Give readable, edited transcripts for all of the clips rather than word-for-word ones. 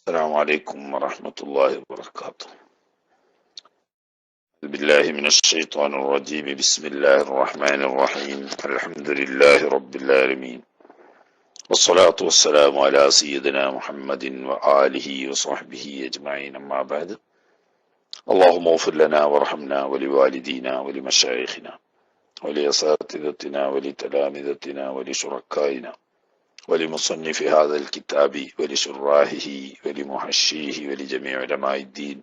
السلام عليكم ورحمة الله وبركاته. بالله من الشيطان الرجيم. بسم الله الرحمن الرحيم. الحمد لله رب العالمين، والصلاة والسلام على سيدنا محمد وآله وصحبه أجمعين، أما بعد. اللهم اغفر لنا وارحمنا ولوالدينا ولمشايخنا ولأساتذتنا ولتلامذتنا ولشركائنا ولمصنف هذا الكتاب ولشراحه ولمحشيه ولجميع علماء الدين.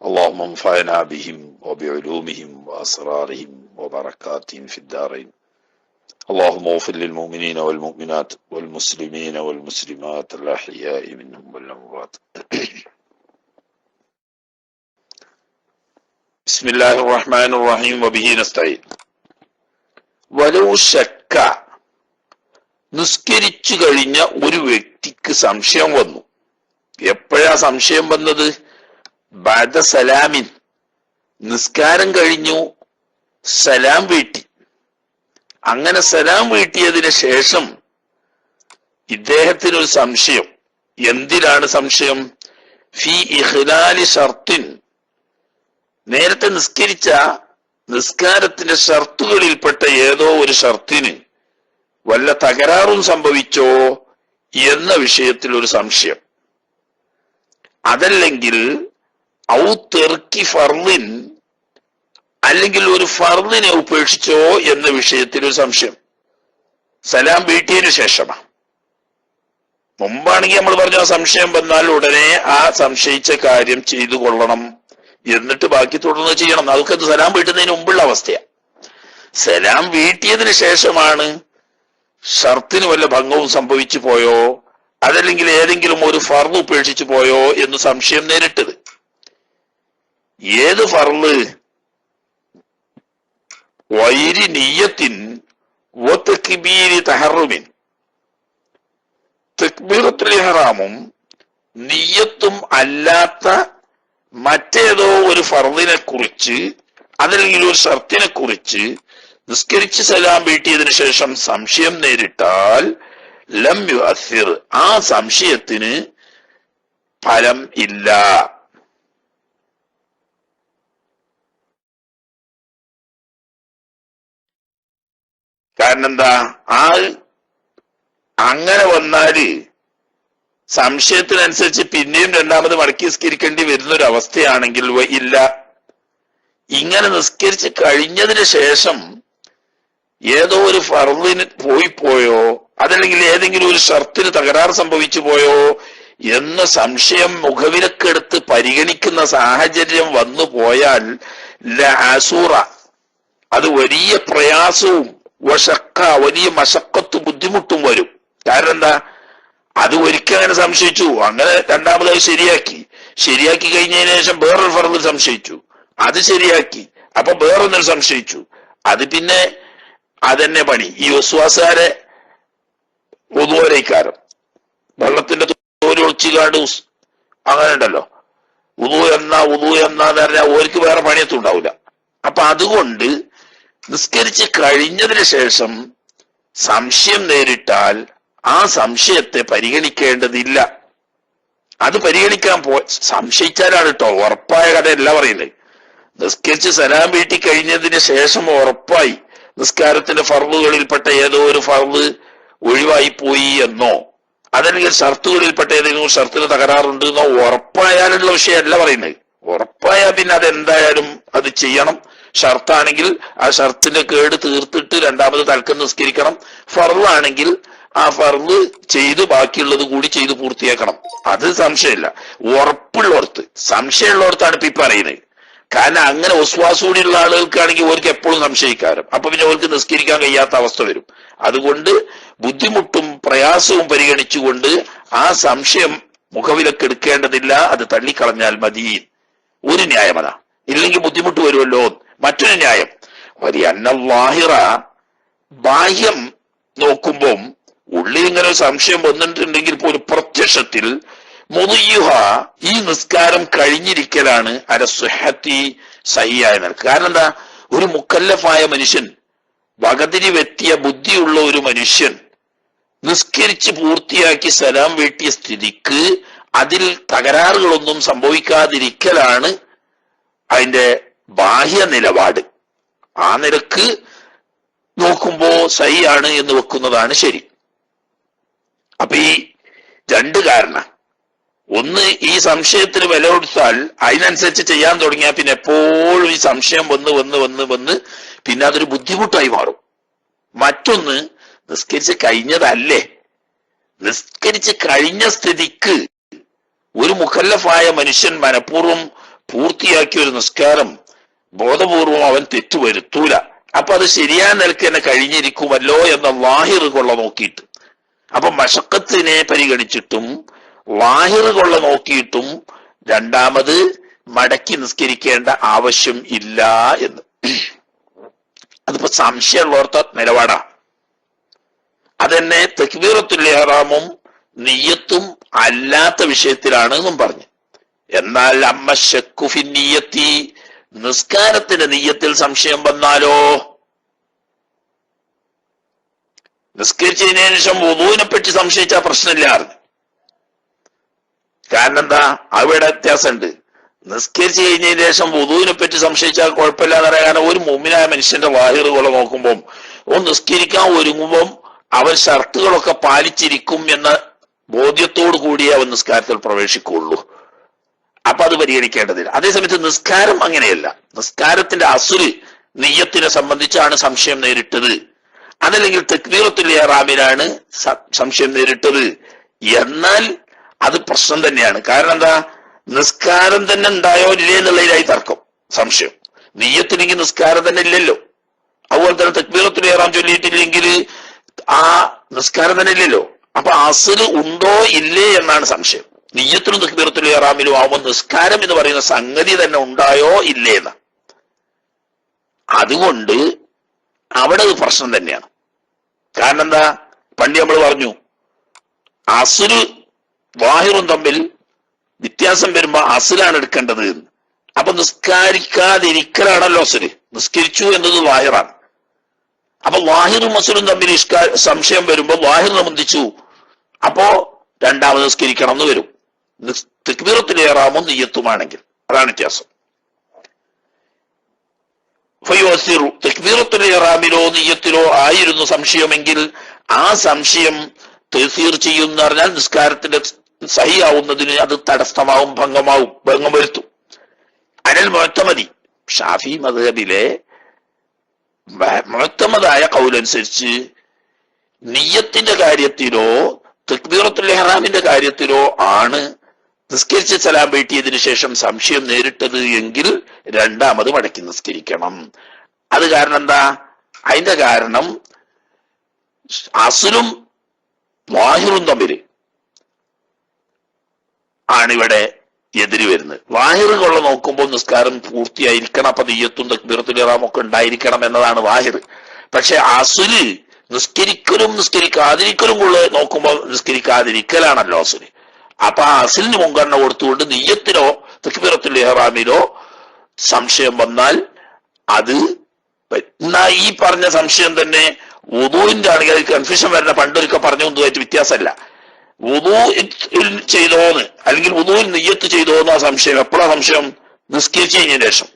اللهم انفعنا بهم وبعلومهم وأسرارهم وبركاتهم في الدارين. اللهم اغفر للمؤمنين والمؤمنات والمسلمين والمسلمات الأحياء منهم والأموات. بسم الله الرحمن الرحيم وبه نستعين. ولو شك നിസ്കരിച്ചു കഴിഞ്ഞ ഒരു വ്യക്തിക്ക് സംശയം വന്നു. എപ്പോഴാ സംശയം വന്നത്? ബഅദ സലാമിൻ, നിസ്കാരം കഴിഞ്ഞു, സലാം വീട്ടി. അങ്ങനെ സലാം വീട്ടിയതിന് ശേഷം ഇദ്ദേഹത്തിനൊരു സംശയം. എന്തിനാണ് സംശയം? ഫി ഇഖ്ലാലി ഷർത്തിൻ, നേരത്തെ നിസ്കരിച്ച നിസ്കാരത്തിന്റെ ഷർത്തുകളിൽപ്പെട്ട ഏതോ ഒരു ഷർത്തിന് വല്ല തകരാറും സംഭവിച്ചോ എന്ന വിഷയത്തിൽ ഒരു സംശയം. അതല്ലെങ്കിൽ ഔ തെർക്കി ഫർളിൻ, അല്ലെങ്കിൽ ഒരു ഫർളിനെ ഉപേക്ഷിച്ചോ എന്ന വിഷയത്തിൽ ഒരു സംശയം. സലാം വീട്ടിയതിനു ശേഷമാണ്. മുമ്പാണെങ്കിൽ നമ്മൾ പറഞ്ഞ സംശയം വന്നാൽ ഉടനെ ആ സംശയിച്ച കാര്യം ചെയ്തു കൊള്ളണം, എന്നിട്ട് ബാക്കി തുടർന്ന് ചെയ്യണം. അതൊക്കെ സലാം വീട്ടുന്നതിന് മുമ്പുള്ള അവസ്ഥയാണ്. സലാം വീട്ടിയതിനു ശേഷമാണ് ഷർത്തിന് വല്ല ഭംഗവും സംഭവിച്ചു പോയോ, അതല്ലെങ്കിൽ ഏതെങ്കിലും ഒരു ഫർള് ഉപേക്ഷിച്ചു പോയോ എന്ന് സംശയം നേരിട്ടത്. ഏത് ഫർള്? വൈരി നിയ്യത്തിൻ വതക്ബീരി തഹറുമിൻ, തക്ബീറത്തുൽ ഇഹ്റാമും നിയ്യത്തും അല്ലാത്ത മറ്റേതോ ഒരു ഫർളിനെ കുറിച്ച്, അതല്ലെങ്കിൽ ഒരു ഷർത്തിനെ കുറിച്ച് നിസ്കരിച്ച് സലാം വീട്ടിയതിനു ശേഷം സംശയം നേരിട്ടാൽ ലം യുഅസ്സിർ, ആ സംശയത്തിന് ഫലം ഇല്ല. കാരണം എന്താ? അങ്ങനെ വന്നാല് സംശയത്തിനനുസരിച്ച് പിന്നെയും രണ്ടാമത് മടക്കി നിസ്കരിക്കേണ്ടി വരുന്നൊരവസ്ഥയാണെങ്കിൽ ഇല്ല. ഇങ്ങനെ നിസ്കരിച്ച് കഴിഞ്ഞതിന് ശേഷം ഏതോ ഒരു ഫർളിന് പോയോ, അതല്ലെങ്കിൽ ഏതെങ്കിലും ഒരു ഷർത്തിന് തകരാറ് സംഭവിച്ചു പോയോ എന്ന സംശയം മുഖവിലക്കെടുത്ത് പരിഗണിക്കുന്ന സാഹചര്യം വന്നു പോയാൽ ലഅസൂറ, അത് വലിയ പ്രയാസവും വശക്ക, വലിയ മശക്കത്ത്, ബുദ്ധിമുട്ടും വരും. കാരണം എന്താ? അത് ഒരിക്കൽ അങ്ങനെ സംശയിച്ചു, അങ്ങനെ രണ്ടാമതായി ശരിയാക്കി കഴിഞ്ഞതിന് ശേഷം വേറൊരു ഫർളിൽ സംശയിച്ചു, അത് ശരിയാക്കി, അപ്പൊ വേറൊന്നിൽ സംശയിച്ചു, അത് പിന്നെ അതെന്നെ പണി. ഈ വസ്വാസാരെ ഉദുവരയിക്കാരം, വെള്ളത്തിന്റെ തോല് ഒളിച്ചുകാണ്ട് അങ്ങനെ ഉണ്ടല്ലോ, ഉദു എന്നാന്ന് പറഞ്ഞാൽ ഓർക്ക് വേറെ പണിയൊന്നും ഉണ്ടാവില്ല. അപ്പൊ അതുകൊണ്ട് നിസ്കരിച്ച് കഴിഞ്ഞതിന് ശേഷം സംശയം നേരിട്ടാൽ ആ സംശയത്തെ പരിഗണിക്കേണ്ടതില്ല. അത് പരിഗണിക്കാൻ സംശയിച്ചാലാണ് കേട്ടോ, ഉറപ്പായ കഥയല്ല പറയുന്നത്. നിസ്കരിച്ച് സലാം വീട്ടി കഴിഞ്ഞതിന് ശേഷം ഉറപ്പായി നിസ്കാരത്തിന്റെ ഫർളുകളിൽപ്പെട്ട ഏതോ ഒരു ഫർള് ഒഴിവായി പോയി എന്നോ, അതല്ലെങ്കിൽ ഷർത്തുകളിൽപ്പെട്ട ഏതെങ്കിലും ഷർത്തിന് തകരാറുണ്ട് എന്നോ ഉറപ്പായാലുള്ള വിഷയമല്ല പറയുന്നത്. ഉറപ്പായാൽ പിന്നെ അതെന്തായാലും അത് ചെയ്യണം. ഷർത്താണെങ്കിൽ ആ ഷർത്തിന്റെ കേട് തീർത്തിട്ട് രണ്ടാമത് തൽക്കം നിസ്കരിക്കണം. ഫർളാണെങ്കിൽ ആ ഫർള് ചെയ്ത് ബാക്കിയുള്ളത് കൂടി ചെയ്ത് പൂർത്തിയാക്കണം. അത് സംശയമില്ല. ഉറപ്പുള്ളോർത്ത്, സംശയമുള്ളോർത്താണ് ഇപ്പൊ ഈ പറയുന്നത്. കാരണം അങ്ങനെ ഒസ്വാസൂടിയുള്ള ആളുകൾക്കാണെങ്കിൽ ഓർക്ക് എപ്പോഴും സംശയിക്കാരം. അപ്പൊ പിന്നെ ഓർക്ക് നിസ്കരിക്കാൻ കഴിയാത്ത അവസ്ഥ വരും. അതുകൊണ്ട് ബുദ്ധിമുട്ടും പ്രയാസവും പരിഗണിച്ചുകൊണ്ട് ആ സംശയം മുഖവിലക്കെടുക്കേണ്ടതില്ല, അത് തള്ളിക്കളഞ്ഞാൽ മതി. ഒരു ന്യായം അതാ. ഇല്ലെങ്കിൽ ബുദ്ധിമുട്ട് വരുമല്ലോ. മറ്റൊരു ന്യായം, അന്നല്ലാഹിറ, ബാഹ്യം നോക്കുമ്പോൾ ഉള്ളിൽ ഇങ്ങനെ ഒരു സംശയം വന്നിട്ടുണ്ടെങ്കിൽ പോലും പ്രത്യക്ഷത്തിൽ മുദിയുഹ, ഈ നിസ്കാരം കഴിഞ്ഞിരിക്കലാണ് അരസുഹത്തി സഹിയായ നിലക്ക്. കാരണം എന്താ? ഒരു മുക്കല്ലഫായ മനുഷ്യൻ, വകതിരി വെത്തിയ ബുദ്ധിയുള്ള ഒരു മനുഷ്യൻ നിസ്കരിച്ച് പൂർത്തിയാക്കി സലാം വീട്ടിയ സ്ഥിതിക്ക് അതിൽ തകരാറുകളൊന്നും സംഭവിക്കാതിരിക്കലാണ് അതിന്റെ ബാഹ്യ നിലപാട്. ആ നിലക്ക് നോക്കുമ്പോ സഹിയാണ് എന്ന് വെക്കുന്നതാണ് ശരി. അപ്പൊ ഈ രണ്ട് കാരണം, ഒന്ന് ഈ സംശയത്തിന് വില കൊടുത്താൽ അതിനനുസരിച്ച് ചെയ്യാൻ തുടങ്ങിയാൽ പിന്നെ എപ്പോഴും ഈ സംശയം വന്ന് പിന്നെ അതൊരു ബുദ്ധിമുട്ടായി മാറും. മറ്റൊന്ന്, നിസ്കരിച്ച് കഴിഞ്ഞതല്ലേ, നിസ്കരിച്ച് കഴിഞ്ഞ സ്ഥിതിക്ക് ഒരു മുഖല്ലഫായ മനുഷ്യൻ മനഃപൂർവ്വം പൂർത്തിയാക്കിയ ഒരു നിസ്കാരം ബോധപൂർവം അവൻ തെറ്റുവരുത്തൂല. അപ്പൊ അത് ശരിയായ നിലക്ക് തന്നെ കഴിഞ്ഞിരിക്കുമല്ലോ എന്ന ലാഹിറ് കൊള്ള നോക്കിയിട്ട്, അപ്പൊ മശക്കത്തിനെ പരിഗണിച്ചിട്ടും ലാഹിറ് കൊള്ള നോക്കിയിട്ടും രണ്ടാമത് മടക്കി നിസ്കരിക്കേണ്ട ആവശ്യം ഇല്ല എന്ന്. അതിപ്പോ സംശയമുള്ളവർത്ത നിലപാടാ. അതെന്നെ തക്ബീറത്തുൽ ഇഹ്റാമും നിയ്യത്തും അല്ലാത്ത വിഷയത്തിലാണ് എന്നും പറഞ്ഞു. എന്നാൽ അമ്മ ശക്കു ഫി നിയ്യത്തി, നിസ്കാരത്തിന്റെ നിയ്യത്തിൽ സംശയം വന്നാലോ, നിസ്കരിച്ചതിന് ശേഷം വുദൂവിനെ പറ്റി സംശയിച്ച പ്രശ്നമില്ലായിരുന്നു. കാരണം എന്താ, അവിടെ വ്യത്യാസമുണ്ട്. നിസ്കരിച്ച് കഴിഞ്ഞതിന് ശേഷം വുദൂവിനെ പറ്റി സംശയിച്ചാൽ കുഴപ്പമില്ല എന്ന് പറയാൻ, ഒരു മുഅ്മിനായ മനുഷ്യന്റെ വാഹിറുകളെ നോക്കുമ്പോൾ നിസ്കരിക്കാൻ ഒരുങ്ങുമ്പോൾ അവൻ ഷർത്തുകളൊക്കെ പാലിച്ചിരിക്കും എന്ന ബോധ്യത്തോടു കൂടിയേ അവൻ നിസ്കാരത്തിൽ പ്രവേശിക്കുള്ളൂ. അപ്പൊ അത് പരിഗണിക്കേണ്ടതില്ല. അതേസമയത്ത് നിസ്കാരം അങ്ങനെയല്ല. നിസ്കാരത്തിന്റെ അസുല് നിയ്യത്തിനെ സംബന്ധിച്ചാണ് സംശയം നേരിട്ടത്, അതല്ലെങ്കിൽ തക്ബീറത്തുൽ ഇഹ്റാമിലാണ് സംശയം നേരിട്ടത്, എന്നാൽ അത് പ്രശ്നം തന്നെയാണ്. കാരണം എന്താ, നിസ്കാരം തന്നെ ഉണ്ടായോ ഇല്ലേ എന്നുള്ളതിലായി തർക്കം, സംശയം. നിയ്യത്തിനെങ്കിൽ നിസ്കാരം തന്നെ ഇല്ലല്ലോ. അതുപോലെ തന്നെ തക്ബീറത്തുൽ ഇഹ്റാം ചൊല്ലിയിട്ടില്ലെങ്കിൽ ആ നിസ്കാരം തന്നെ ഇല്ലല്ലോ. അപ്പൊ അസുല് ഉണ്ടോ ഇല്ലേ എന്നാണ് സംശയം. നിയ്യത്തിലും തക്ബീറത്തുൽ ഇഹ്റാമിലും ആവുമ്പോൾ നിസ്കാരം എന്ന് പറയുന്ന സംഗതി തന്നെ ഉണ്ടായോ ഇല്ലേ എന്ന്. അതുകൊണ്ട് അവിടെ അത് പ്രശ്നം തന്നെയാണ്. കാരണം എന്താ, പണ്ട് നമ്മൾ പറഞ്ഞു അസുല് വാഹിറും തമ്മിൽ വ്യത്യാസം വരുമ്പോ അസുലാണ് എടുക്കേണ്ടത്. അപ്പൊ നിസ്കാരിക്കാതിരിക്കലാണല്ലോ അസുല്, നിസ്കരിച്ചു എന്നത് വാഹിറാണ്. അപ്പൊ വാഹിറും അസുലും തമ്മിൽ സംശയം വരുമ്പോ വാഹിർ സംബന്ധിച്ചു, അപ്പോ രണ്ടാമത് നിസ്കരിക്കണം എന്ന് വരും. തക്ബീറത്തുൽ ഇഹ്റാമും നിയ്യത്തുമാണെങ്കിൽ അതാണ് വ്യത്യാസം. തക്ബീറത്തുൽ ഇഹ്റാമിലോ നിയ്യത്തിലോ ആയിരുന്നു സംശയമെങ്കിൽ ആ സംശയം തഫ്സീർ ചെയ്യുന്ന പറഞ്ഞാൽ നിസ്കാരത്തിന്റെ സഹിയാവുന്നതിന് അത് തടസ്സമാവും, ഭംഗം വരുത്തും. അനൽ മുഅ്തമദി, ഷാഫി മദ്ഹബിലെ മുഅ്തമദായ ഖൗലനുസരിച്ച് നിയ്യത്തിന്റെ കാര്യത്തിലോ തക്ബീറത്തുൽ ഇഹ്റാമിന്റെ കാര്യത്തിലോ ആണ് നിസ്കരിച്ച് സലാം വീട്ടിയതിനു ശേഷം സംശയം നേരിട്ടത് എങ്കിൽ രണ്ടാമത് മടക്കി നിസ്കരിക്കണം. അത് കാരണം എന്താ, അതിന്റെ കാരണം അസുലും വാഹിറും തമ്മില് ആണിവിടെ എതിര് വരുന്നത്. വാഹിർ കൊള്ള നോക്കുമ്പോൾ നിസ്കാരം പൂർത്തിയായിരിക്കണം, അപ്പൊ നിയ്യത്തും തക്ബീറത്തുൽ ഇഹ്റാമും ഒക്കെ ഉണ്ടായിരിക്കണം എന്നതാണ് വാഹിർ. പക്ഷെ അസുല് നിസ്കരിക്കലും നിസ്കരിക്കാതിരിക്കലും കൊള്ള നോക്കുമ്പോൾ നിസ്കരിക്കാതിരിക്കലാണല്ലോ അസുല്. അപ്പൊ ആ അസിലിന് മുൻഗണന കൊടുത്തുകൊണ്ട് നിയ്യത്തിലോ തക്ബീറത്തുൽ ഇഹ്റാമിലോ സംശയം വന്നാൽ അത് എന്നാ ഈ പറഞ്ഞ സംശയം തന്നെ വുദൂവിന്റെ ആണെങ്കിൽ കൺഫ്യൂഷൻ വരുന്ന പണ്ടൊരിക്കൽ പറഞ്ഞു ഒന്നുമായിട്ട് വ്യത്യാസമല്ല. വുദൂ ചെയ്തോന്ന് അല്ലെങ്കിൽ വുദൂവിൽ നിയ്യത്ത് ചെയ്തോന്ന് ആ സംശയം എപ്പോഴാ സംശയം, നിസ്കരിച്ചു കഴിഞ്ഞതിന് ശേഷം.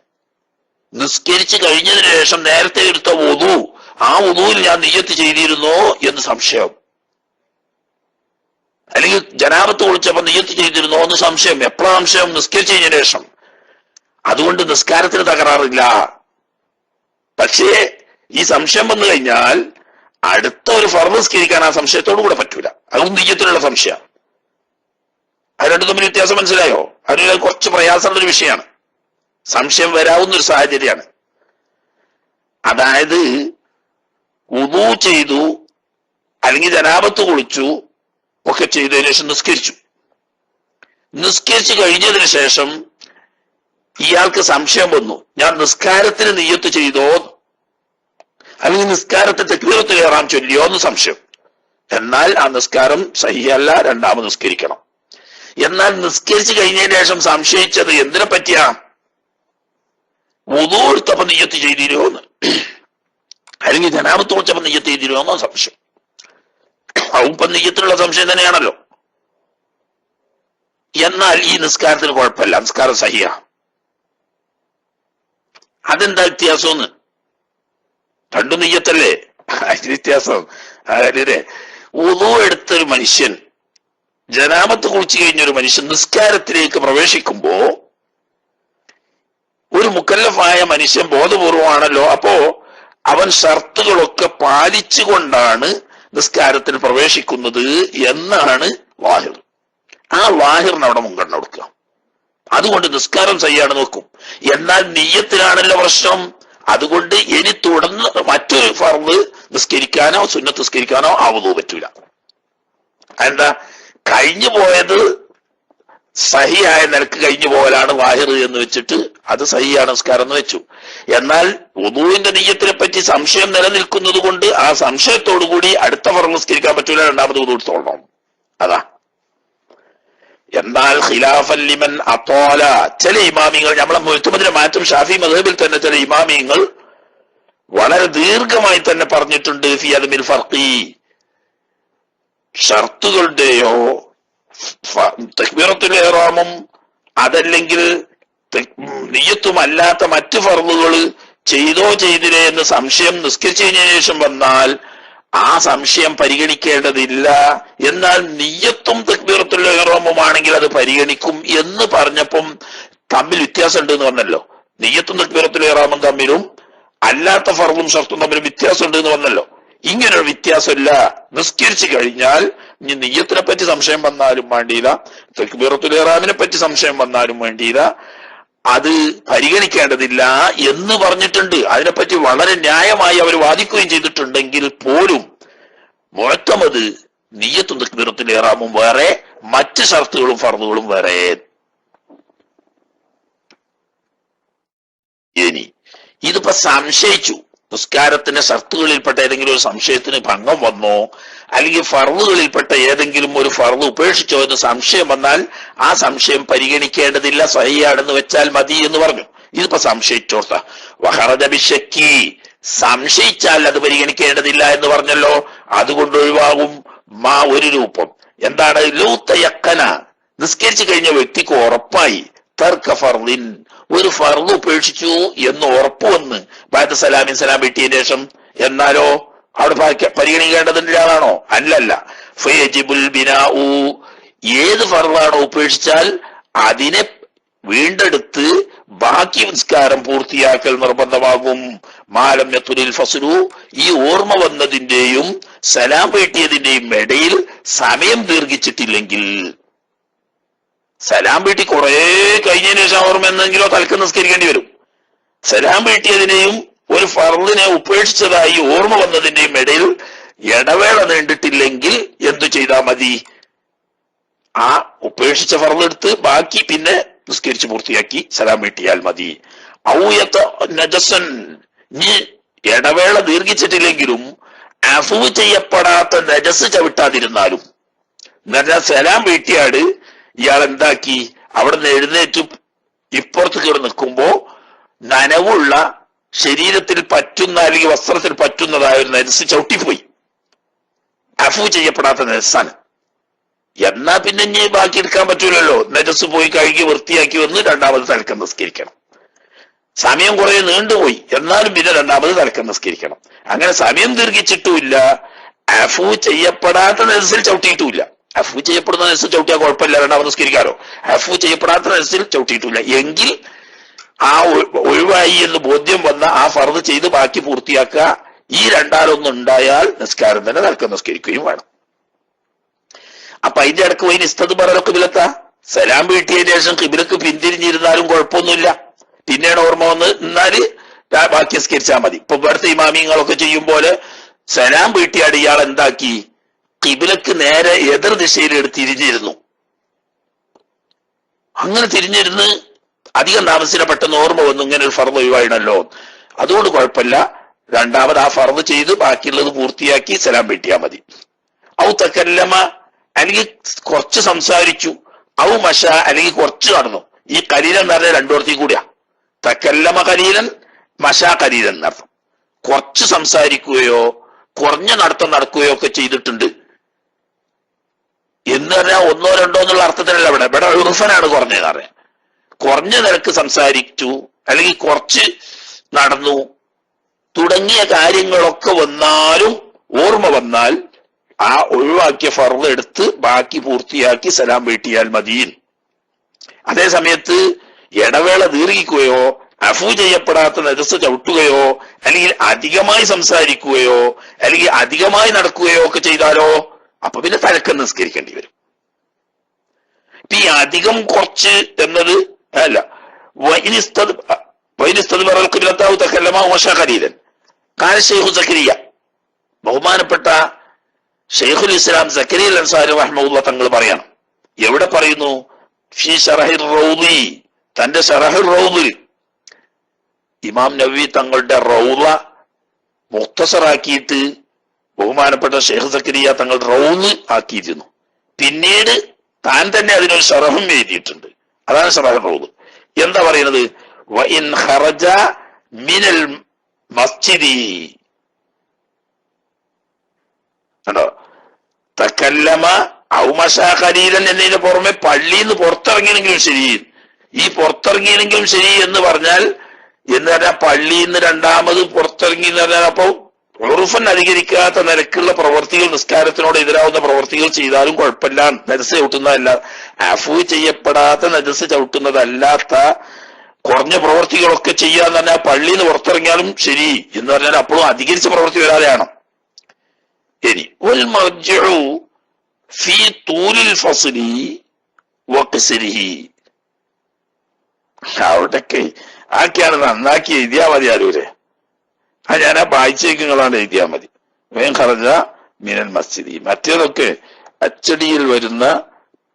നിസ്കരിച്ചു കഴിഞ്ഞതിന് ശേഷം നേരത്തെ എടുത്ത വുദൂ, ആ വുദൂവിൽ ഞാൻ നിയ്യത്ത് ചെയ്തിരുന്നോ എന്ന് സംശയം. അല്ലെങ്കിൽ ജനാബത്ത് കുളിച്ചപ്പോ നിയ്യത്ത് ചെയ്തിരുന്നോ എന്ന് സംശയം. എപ്പോഴാ സംശയം, നിസ്കരിച്ചു കഴിഞ്ഞതിന് ശേഷം. അതുകൊണ്ട് നിസ്കാരത്തിന് തകരാറില്ല. പക്ഷേ ഈ സംശയം വന്നു കഴിഞ്ഞാൽ അടുത്ത ഒരു ഫർദ് നിസ്കരിക്കാൻ ആ സംശയത്തോടു കൂടെ പറ്റൂല. അതും നിയ്യത്തിലുള്ള സംശയം. അത് രണ്ടും തമ്മിൽ വ്യത്യാസം മനസ്സിലായോ? അതിന് കുറച്ച് പ്രയാസമുള്ളൊരു വിഷയമാണ്. സംശയം വരാവുന്ന ഒരു സാഹചര്യമാണ്. അതായത് വുദൂ ചെയ്തു അല്ലെങ്കിൽ ജനാബത്ത് കുളിച്ചു ഒക്കെ ചെയ്തതിനു ശേഷം നിസ്കരിച്ചു കഴിഞ്ഞതിന് ശേഷം ഇയാൾക്ക് സംശയം വന്നു, ഞാൻ നിസ്കാരത്തിന് നിയ്യത്ത് ചെയ്തോ അല്ലെങ്കിൽ നിസ്കാരത്തെ തക്ബീറത്തുൽ ഇഹ്റാം ചൊല്ലിയോ എന്ന് സംശയം. എന്നാൽ ആ നിസ്കാരം സഹിയല്ല, രണ്ടാമത് നിസ്കരിക്കണം. എന്നാൽ നിസ്കരിച്ചു കഴിഞ്ഞതിന് ശേഷം സംശയിച്ചത് എന്തിനെ പറ്റിയാ, വുദൂ എടുത്തപ്പോ നിയ്യത്ത് ചെയ്തിരുമോ എന്ന് അല്ലെങ്കിൽ ജനാബത്ത് കുളിച്ചപ്പോ നിയ്യത്ത് ചെയ്തിരുമോ എന്നോ സംശയം. ഇപ്പൊ നിയ്യത്തിലുള്ള സംശയം തന്നെയാണല്ലോ. എന്നാൽ ഈ നിസ്കാരത്തിന് കുഴപ്പമില്ല, നിസ്കാരം സഹിയ. അതെന്താ വ്യത്യാസമെന്ന്? രണ്ടു നിയ്യത്തല്ലേ, അതിന് വ്യത്യാസം. അതായത് വുളു എടുത്തൊരു മനുഷ്യൻ, ജനാബത്ത് കുളിച്ചു കഴിഞ്ഞൊരു മനുഷ്യൻ നിസ്കാരത്തിലേക്ക് പ്രവേശിക്കുമ്പോ ഒരു മുക്കല്ലഫായ മനുഷ്യൻ ബോധപൂർവമാണല്ലോ, അപ്പോ അവൻ ഷർത്തുകളൊക്കെ പാലിച്ചുകൊണ്ടാണ് നിസ്കാരത്തിൽ പ്രവേശിക്കുന്നത് എന്നാണ് വാഹിർ. ആ വാഹിറിന് അവിടെ മുൻഗണന കൊടുക്കുക. അതുകൊണ്ട് നിസ്കാരം ചെയ്യാണെന്ന് വെക്കും. എന്നാൽ നിയ്യത്തിലാണല്ലോ പ്രശ്നം. അതുകൊണ്ട് ഇനി തുടർന്ന് മറ്റൊരു ഫർള് നിസ്കരിക്കാനോ സുന്നത്ത് നിസ്കരിക്കാനോ ആവുന്നു പറ്റൂല. എന്താ, കഴിഞ്ഞു പോയത് സഹിയായ നിലക്ക് കഴിഞ്ഞു പോകലാണ് വാഹിർ എന്ന് വെച്ചിട്ട് അത് സഹിയാണ് നിസ്കാരം എന്ന് വെച്ചു. എന്നാൽ വുദൂഇന്റെ നിയ്യത്തിനെ പറ്റി സംശയം നിലനിൽക്കുന്നത് കൊണ്ട് ആ സംശയത്തോടു കൂടി അടുത്ത ഫർള് നിസ്കരിക്കാൻ പറ്റൂല, രണ്ടാമത് വുദൂ എടുത്തോളണം. അതാ. എന്നാൽ ഖിലാഫൻ ലിമൻ അത്വാല, ചില ഇമാമിങ്ങൾ, നമ്മളെ മുഅ്തമദിനെ മാറ്റും ഷാഫി മദ്ഹബിൽ തന്നെ ചില ഇമാമിങ്ങൾ വളരെ ദീർഘമായി തന്നെ പറഞ്ഞിട്ടുണ്ട്. ഫി അദ്മിൽ ഫർഖി, ഷർത്തുകളുടെയോ തക്ബീറത്തുൽ ഇഹ്റാമും അതല്ലെങ്കിൽ നിയ്യത്തും അല്ലാത്ത മറ്റു ഫർളുകൾ ചെയ്തോ ചെയ്തില്ലേ എന്ന് സംശയം നിസ്കരിച്ചതിന് ശേഷം വന്നാൽ ആ സംശയം പരിഗണിക്കേണ്ടതില്ല. എന്നാൽ നിയ്യത്തും തക്ബീറത്തുൽ ഇഹ്റാമും ആണെങ്കിൽ അത് പരിഗണിക്കും എന്ന് പറഞ്ഞപ്പം തമ്മിൽ വ്യത്യാസം ഉണ്ട് എന്ന് പറഞ്ഞല്ലോ. നിയ്യത്തും തക്ബീറത്തുൽ ഇഹ്റാമും തമ്മിലും അല്ലാത്ത ഫർളും ഷർത്തും തമ്മിലും വ്യത്യാസം ഉണ്ട് എന്ന് പറഞ്ഞല്ലോ. ഇങ്ങനൊരു വ്യത്യാസമില്ല. നിസ്കരിച്ചു കഴിഞ്ഞാൽ ഇനി നിയ്യത്തിനെ പറ്റി സംശയം വന്നാലും വേണ്ടിയില്ല, തക്ബീറത്തുൽ ഇഹ്റാമിനെ പറ്റി സംശയം വന്നാലും വേണ്ടിയില്ല, അത് പരിഗണിക്കേണ്ടതില്ല എന്ന് പറഞ്ഞിട്ടുണ്ട്. അതിനെപ്പറ്റി വളരെ ന്യായമായി അവർ വാദിക്കുകയും ചെയ്തിട്ടുണ്ടെങ്കിൽ പോലും മുഅ്തമദ് നിയ്യത്തും തക്ബീറത്തുൽ ഇഹ്റാമും വേറെ, മറ്റ് ഷർത്തുകളും ഫർളുകളും വേറെ. ഇനി ഇതിപ്പോ സംശയിച്ചു, നിസ്കാരത്തിന്റെ ഷർത്തുകളിൽപ്പെട്ട ഏതെങ്കിലും ഒരു സംശയത്തിന് ഭംഗം വന്നോ അല്ലെങ്കിൽ ഫർളുകളിൽപ്പെട്ട ഏതെങ്കിലും ഒരു ഫർള് ഉപേക്ഷിച്ചോ എന്ന് സംശയം വന്നാൽ ആ സംശയം പരിഗണിക്കേണ്ടതില്ല, സഹിയാണെന്ന് വെച്ചാൽ മതി എന്ന് പറഞ്ഞു. ഇതിപ്പോ സംശയിച്ചോർത്ത വഖറജ ബിശക്കി, സംശയിച്ചാൽ അത് പരിഗണിക്കേണ്ടതില്ല എന്ന് പറഞ്ഞല്ലോ. അതുകൊണ്ട് ഒഴിവാകും മാ ഒരു രൂപം. എന്താണ്? ലൂത്തയക്കന, നിസ്കരിച്ചു കഴിഞ്ഞ വ്യക്തിക്ക് ഉറപ്പായി തർക്ക ഫർളിൻ, ഒരു ഫർള് ഉപേക്ഷിച്ചു എന്ന് ഉറപ്പ് വന്ന് ബഅദ സലാമിൻ, സലാം വീട്ടിയതിനു ശേഷം, എന്നാലോ അവിടെ പരിഗണിക്കേണ്ടതിൻ്റെയാണോ? അല്ലല്ല. ഫയജിബുൽ ബിനാഉ, ഏത് ഫർളാണോ ഉപേക്ഷിച്ചാൽ അതിനെ വീണ്ടെടുത്ത് ബാക്കി നിസ്കാരം പൂർത്തിയാക്കൽ നിർബന്ധമാകും. മാലം യത്തുലിൽ ഫസ്ലു, ഈ ഓർമ്മ വന്നതിന്റെയും സലാം വീട്ടിയതിന്റെയും ഇടയിൽ സമയം ദീർഘിച്ചിട്ടില്ലെങ്കിൽ. സലാം വീട്ടി കുറെ കഴിഞ്ഞതിന് ശേഷം ഓർമ്മ എന്തെങ്കിലോ തലക്ക് നിസ്കരിക്കേണ്ടി വരും. സലാം വീട്ടിയതിനെയും ഒരു ഫർളിനെ ഉപേക്ഷിച്ചതായി ഓർമ്മ വന്നതിന്റെയും ഇടയിൽ ഇടവേള നീണ്ടിട്ടില്ലെങ്കിൽ എന്തു ചെയ്താൽ മതി? ആ ഉപേക്ഷിച്ച ഫർളെടുത്ത് ബാക്കി പിന്നെ നിസ്കരിച്ച് പൂർത്തിയാക്കി സലാം വീട്ടിയാൽ മതി. ഔയത്ത നജസൻ, ഇനി ഇടവേള ദീർഘിച്ചിട്ടില്ലെങ്കിലും അഫ്വ് ചെയ്യപ്പെടാത്ത നജസ് ചവിട്ടാതിരുന്നാലും, എന്നുവെച്ചാൽ സലാം വീട്ടിയാട് ഇയാൾ എന്താക്കി, അവിടെ നിന്ന് എഴുന്നേറ്റ് ഇപ്പുറത്ത് കയറി നിൽക്കുമ്പോ നനവുള്ള ശരീരത്തിൽ പറ്റുന്ന അല്ലെങ്കിൽ വസ്ത്രത്തിൽ പറ്റുന്നതായ ഒരു നജസ് ചവിട്ടിപ്പോയി, അഫ്വ് ചെയ്യപ്പെടാത്ത നജസാണ്. എന്നാ പിന്നെ ഇനി ബാക്കി എടുക്കാൻ പറ്റൂലല്ലോ. നജസ് പോയി കഴുകി വൃത്തിയാക്കി വന്ന് രണ്ടാമത് തലക്കം നിസ്കരിക്കണം. സമയം കുറെ നീണ്ടുപോയി, എന്നാലും പിന്നെ രണ്ടാമത് തലക്കം നിസ്കരിക്കണം. അങ്ങനെ സമയം ദീർഘിച്ചിട്ടുമില്ല, അഫ്വ് ചെയ്യപ്പെടാത്ത നജസിൽ ചവിട്ടിയിട്ടുമില്ല. അഫ്വ് ചെയ്യപ്പെടുന്ന നജസ് ചവിട്ടിയാൽ കുഴപ്പമില്ല, രണ്ടാമത് നിസ്കരിക്കാലോ. അഫ്വ് ചെയ്യപ്പെടാത്ത നജസിൽ ചവിട്ടിയിട്ടില്ല എങ്കിൽ ആ ഒഴിവായി എന്ന് ബോധ്യം വന്ന ആ ഫർദ് ചെയ്ത് ബാക്കി പൂർത്തിയാക്കുക. ഈ രണ്ടാലൊന്നും ഉണ്ടായാൽ നിസ്കാരം തന്നെ തലക്കം നിസ്കരിക്കുകയും വേണം. അപ്പൊ അതിന്റെ ഇടക്ക് പോയി നിസ്തത് പറയലോ കിബിലത്താ. സലാം വീട്ടിയതിനു ശേഷം കിബിലക്ക് പിന്തിരിഞ്ഞിരുന്നാലും കുഴപ്പമൊന്നുമില്ല. പിന്നീട് ഓർമ്മ വന്ന് എന്നാല് ബാക്കി നിസ്കരിച്ചാൽ മതി. ഇപ്പൊ ഇവിടുത്തെ ഇമാമിങ്ങളൊക്കെ ചെയ്യും പോലെ സലാം വീട്ടിയാട് ഇയാൾ എന്താക്കി, കിബിലക്ക് നേരെ എതിർ ദിശയിൽ തിരിഞ്ഞിരുന്നു. അങ്ങനെ തിരിഞ്ഞിരുന്ന് അധികം താമസിച്ചില്ല, പെട്ടെന്ന് ഓർമ്മ വന്നു ഇങ്ങനെ ഒരു ഫർദ് ഒഴിവായിണല്ലോ, അതുകൊണ്ട് കുഴപ്പമില്ല, രണ്ടാമത് ആ ഫർദ് ചെയ്ത് ബാക്കിയുള്ളത് പൂർത്തിയാക്കി സലാം വീട്ടിയാൽ മതി. ഔ തക്കല്ലമ, അല്ലെങ്കിൽ കുറച്ച് സംസാരിച്ചു. ഔ മഷ, അല്ലെങ്കിൽ കുറച്ച് നടന്നു. ഈ കലീലൻ എന്ന് പറഞ്ഞാൽ രണ്ടോടത്തേക്ക് കൂടിയാ. തക്കല്ലമ കലീലൻ, മഷ കലീലൻ എന്നർത്ഥം. കുറച്ച് സംസാരിക്കുകയോ കുറഞ്ഞ നടത്തം നടക്കുകയോ ഒക്കെ ചെയ്തിട്ടുണ്ട്. എന്ന് പറഞ്ഞാൽ ഒന്നോ രണ്ടോ എന്നുള്ള അർത്ഥത്തിനല്ല ഇവിടെ ഉറുഫനാണ് കുറഞ്ഞത് അറിയാം. കുറഞ്ഞ നിരക്ക് സംസാരിച്ചു അല്ലെങ്കിൽ കുറച്ച് നടന്നു തുടങ്ങിയ കാര്യങ്ങളൊക്കെ വന്നാലും ഓർമ്മ വന്നാൽ ആ ഒഴിവാക്കിയ ഫർള് എടുത്ത് ബാക്കി പൂർത്തിയാക്കി സലാം വീട്ടിയാൽ മതിയിൽ. അതേ സമയത്ത് ഇടവേള ദീർഘിക്കുകയോ അഫു ചെയ്യപ്പെടാത്ത നജസ് ചവിട്ടുകയോ അല്ലെങ്കിൽ അധികമായി സംസാരിക്കുകയോ അല്ലെങ്കിൽ അധികമായി നടക്കുകയോ ഒക്കെ ചെയ്താലോ അപ്പൊ പിന്നെ തലക്കം നിസ്കരിക്കേണ്ടി വരും. ഈ അധികം കുറച്ച് എന്നത് അല്ല. ബഹുമാനപ്പെട്ട ഷെയ്ഖുൽ ഇസ്ലാം സക്കരിയ അൻസാരി റഹ്മത്തുള്ളാഹി തങ്ങൾ പറയണം. എവിടെ പറയുന്നു? ഫീ ശറഹിർ റൗദി, തന്റെ ശറഹുർ റൗദിൽ ഇമാം നവവി തങ്ങളുടെ റൗള മുഖ്തസറാക്കിയിട്ട് ബഹുമാനപ്പെട്ട ഷെയ്ഖ് സക്കരിയ തങ്ങൾ റൗള് ആക്കിയിരുന്നു. പിന്നീട് താൻ തന്നെ അതിനൊരു ശറഹും എഴുതിയിട്ടുണ്ട്. അതാണ് ശറഹുർ റൗദ്. എന്താ പറയുന്നത്? വഇൻ ഖറജ മിനൽ മസ്ജിദി, കണ്ടോ, തകല്ലമ ഔ മശാ ഖലീലൻ എന്നതിന് പുറമെ പള്ളിയിൽ നിന്ന് പുറത്തിറങ്ങിയെങ്കിലും ശരി, ഈ പുറത്തിറങ്ങിയെങ്കിലും ശരി എന്ന് പറഞ്ഞാൽ എന്ന് പറഞ്ഞാൽ പള്ളിയിൽ നിന്ന് രണ്ടാമത് പുറത്തിറങ്ങി എന്ന് പറഞ്ഞാൽ അപ്പൊ ഉറുഫൻ അധികരിക്കാത്ത നിരക്കുള്ള പ്രവർത്തികൾ, നിസ്കാരത്തിനോട് എതിരാവുന്ന പ്രവർത്തികൾ ചെയ്താലും കുഴപ്പമില്ല. നജസ് ചവിട്ടുന്നതല്ല, അഫു ചെയ്യപ്പെടാത്ത നജസ് ചവിട്ടുന്നതല്ലാത്ത കുറഞ്ഞ പ്രവർത്തികളൊക്കെ ചെയ്യാന്ന് പറഞ്ഞാൽ പള്ളിയിൽ നിന്ന് പുറത്തിറങ്ങിയാലും ശരി എന്ന് പറഞ്ഞാൽ അപ്പോഴും അധികരിച്ച പ്രവൃത്തി വരാതെയാണ്. ഇനി വൽ മർജിഉ ഫീ തൂലിൽ ഫസ്ലി വഖ്സരിഹി, അവിടൊക്കെ ആക്കിയാണ് നന്നാക്കി എഴുതിയാ മതി. ആരൂരെ ഞാൻ ആ വായിച്ചേക്ക് നിങ്ങളാണ് എഴുതിയാൽ മതി. വേം ഖറജ മിനൽ മസ്ജിദി, മറ്റേതൊക്കെ അച്ചടിയിൽ വരുന്ന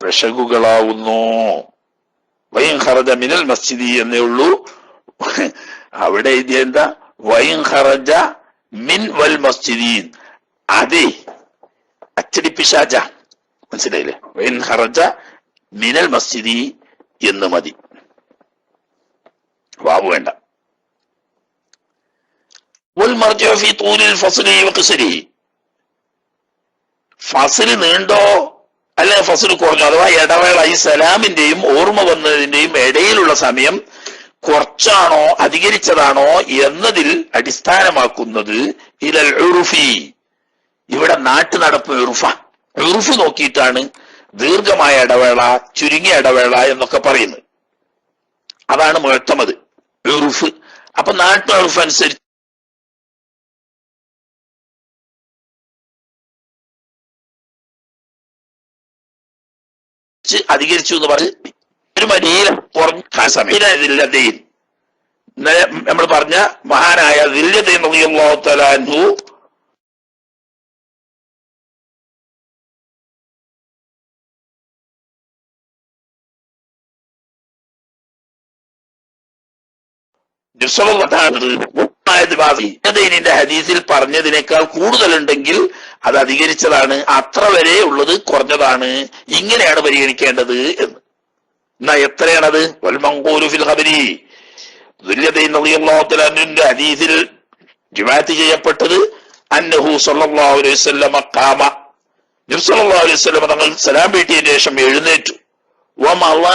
പിശകുകളാവുന്നു. വൈൻ ഖറജ മിനൽ മസ്ജിദി എന്നേ ഉള്ളൂ. അവിടെ എഴുതിയ എന്താ? വൈൻ ഖറജ മിൻ വൽ മസ്ജിദീൻ, അതെ അച്ചടി പിശാച, മനസ്സിലായില്ലേ? വൈൻ ഖറജ മിനൽ മസ്ജിദി എന്ന് മതി, വാവ് വേണ്ട. ഫസ്ല് നീണ്ടോ അല്ലെ ഫസ്ല് കുറഞ്ഞോ, അഥവാ ഇടവേള ഈ സലാമിന്റെയും ഓർമ്മ വന്നതിന്റെയും ഇടയിലുള്ള സമയം കുറച്ചാണോ അധികരിച്ചതാണോ എന്നതിൽ അടിസ്ഥാനമാക്കുന്നത് ഇലൽ ഉറുഫി, ഇവിടെ നാട്ടു നടപ്പ് ഉറുഫ് നോക്കിയിട്ടാണ് ദീർഘമായ ഇടവേള ചുരുങ്ങിയ ഇടവേള എന്നൊക്കെ പറയുന്നത്. അതാണ് മുഴത്തമത് ഉറുഫ്. അപ്പൊ നാട്ടു ഉറുഫ് അനുസരിച്ച് അധികരിച്ചു എന്ന് പറഞ്ഞ് ഒരു മദീന കുറഞ്ഞ സമയം നമ്മൾ പറഞ്ഞ മഹാനായ ദില്യദൈൻ റളിയല്ലാഹു തആല അൻഹു ിന്റെ ഹദീസിൽ പറഞ്ഞതിനേക്കാൾ കൂടുതലുണ്ടെങ്കിൽ അത് അധികരിച്ചതാണ്, അത്ര വരെ ഉള്ളത് കുറഞ്ഞതാണ്, ഇങ്ങനെയാണ് പരിഗണിക്കേണ്ടത് എന്ന്. എന്നാ എത്രയാണത്? വൽമൻഖൂലു ഫിൽ ഖബരി, ദുല്യദൈൻ റളിയല്ലാഹു തആല അൻഹുവിന്റെ ഹദീസിൽ റിവായത്ത് ചെയ്യപ്പെട്ടത് അന്നഹു സ്വല്ലല്ലാഹു അലൈഹി വസല്ലം ഖാമ, നബി സ്വല്ലല്ലാഹു അലൈഹി വസല്ലം തങ്ങൾ സലാം വീട്ടിയതിനു ശേഷം എഴുന്നേറ്റു. വമള,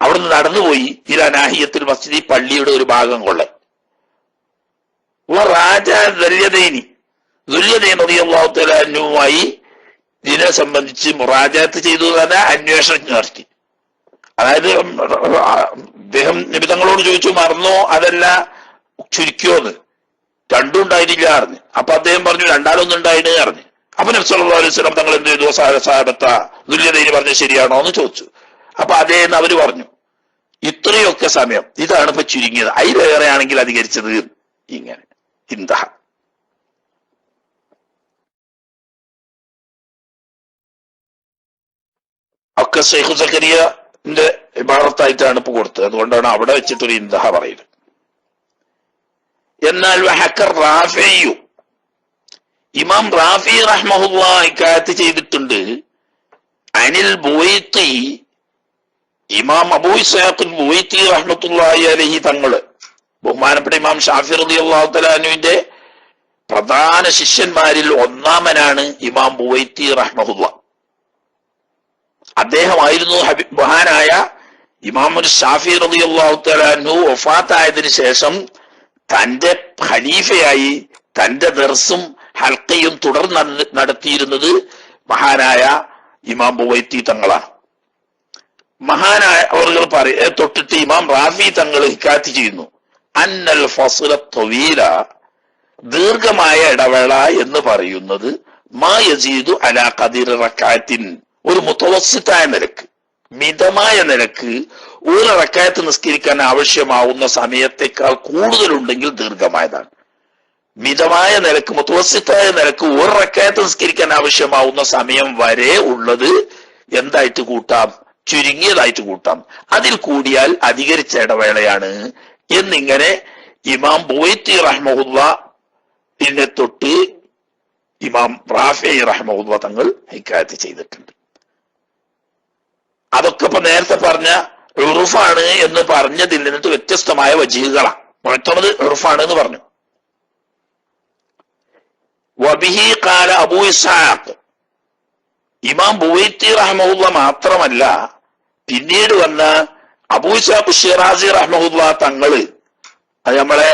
അവിടുന്ന് നടന്നുപോയി. ഇലാ നാഹിയത്തുൽ മസ്ജിദി, പള്ളിയുടെ ഒരു ഭാഗം കൊള്ളെ. റാജ ദുല്യദൈനി, ദുല്യദൈൻ റളിയല്ലാഹു തആല അൻഹുവുമായി ഇതിനെ സംബന്ധിച്ച് മുറാജാത്ത് ചെയ്തു തന്നെ അന്വേഷണം നടത്തി. അതായത് അദ്ദേഹം നബി തങ്ങളോട് ചോദിച്ചു, മറന്നോ അതല്ല ചുരുക്കിയോന്ന്? രണ്ടും ഉണ്ടായിട്ടില്ല അറിഞ്ഞ്. അപ്പൊ അദ്ദേഹം പറഞ്ഞു രണ്ടാലൊന്നും ഉണ്ടായിട്ട് അറിഞ്ഞ്. അപ്പൊ നബി സല്ലല്ലാഹു അലൈഹി വസല്ലം തങ്ങൾ എന്ത് ചെയ്തു? സാഹബത്ത ദുല്യദൈനി പറഞ്ഞത് ശരിയാണോ എന്ന് ചോദിച്ചു. അപ്പൊ അതേന്ന് അവര് പറഞ്ഞു. ഇത്രയൊക്കെ സമയം, ഇതാണ് ഇപ്പൊ ചുരുങ്ങിയത്, അതിലേറെ ആണെങ്കിൽ അധികരിച്ചത്. ഇങ്ങനെ ഇന്ദഹ. ഒക്കെ ഷെയ്ഖ് സക്കരിയന്റെ ഇബാറത്തായിട്ടാണ് ഇപ്പൊ കൊടുത്തത്. അതുകൊണ്ടാണ് അവിടെ വെച്ചിട്ടൊരു ഇന്ദഹ പറയുന്നത്. എന്നാൽ റാഫിയു, ഇമാം റാഫി റഹ്മഹുല്ലാഹി ഇക്കായത്ത് ചെയ്തിട്ടുണ്ട്. അനിൽ ബുവൈത്തി, ഇമാം അബൂ ഇസ്ഹാഖ് ബുവൈത്തി റഹ്മത്തുള്ളാഹി അലൈഹി തങ്ങള്, ബഹുമാനപ്പെട്ട ഇമാം ഷാഫി റളിയല്ലാഹു തആല അൻഹുവിന്റെ പ്രധാന ശിഷ്യന്മാരിൽ ഒന്നാമനാണ് ഇമാം ബുവൈത്തി റഹ്മഹുല്ലാഹ്. അദ്ദേഹമായിരുന്നു മഹാനായ ഇമാമുൽ ഷാഫി റളിയല്ലാഹു തആല അൻഹു വഫാത്തായതിനു ശേഷം തന്റെ ഖലീഫയായി തന്റെ ദർസും ഹൽക്കയും തുടർന്ന് നടത്തിയിരുന്നത് മഹാനായ ഇമാം ബുവൈത്തി തങ്ങളാണ്. മഹാനായ അവർ തൊട്ടിട്ട് ഇമാം റാഫി തങ്ങൾ ഹിക്കായത്ത് ചെയ്യുന്നു, അന്നൽ ഫസ്ല ത്വീല, ദീർഘമായ ഇടവേള എന്ന് പറയുന്നത് മാ യസീദു അലാ ഖദീർ റക്അത്തിൻ, ഒരു മുതവസ്സിത്തായ നിരക്ക്, മിതമായ നിരക്ക് ഒരു റക്അത്ത് നിസ്കരിക്കാൻ ആവശ്യമാവുന്ന സമയത്തേക്കാൾ കൂടുതലുണ്ടെങ്കിൽ ദീർഘമായതാണ്. മിതമായ നിരക്ക്, മുതവസ്സിത്തായ നിരക്ക് ഒരു റക്അത്ത് നിസ്കരിക്കാൻ ആവശ്യമാവുന്ന സമയം വരെ ഉള്ളത് എന്തായിട്ട് കൂട്ടാം? ചുരുങ്ങിയതായിട്ട് കൂട്ടാം. അതിൽ കൂടിയാൽ അധികരിച്ച ഇടവേളയാണ് എന്നിങ്ങനെ ഇമാം ബുവൈത്തി റഹ്മഹുല്ലാഹിനെ തൊട്ട് ഇമാം റാഫി റഹ്മഹുല്ലാ തങ്ങൾ ഹിക്കായത്ത് ചെയ്തിട്ടുണ്ട്. അതൊക്കെ ഇപ്പൊ നേരത്തെ പറഞ്ഞ ഉറുഫാണ് എന്ന് പറഞ്ഞതിൽ നിന്നിട്ട് വ്യത്യസ്തമായ വജീഹുകളാണ്. മുഅത്തമദ് ഉറുഫാണ് എന്ന് പറഞ്ഞു. വബിഹി ഖാല അബൂ ഇസ്ഹാഖ്, ഇമാം ബുവൈത്തി റഹ്മഹുല്ലാ മാത്രമല്ല, പിന്നീട് വന്ന അബൂ ഇസ്ഹാഖ് ഷിറാസി റഹ്മഹുല്ലാ തങ്ങള്, അത് നമ്മളെ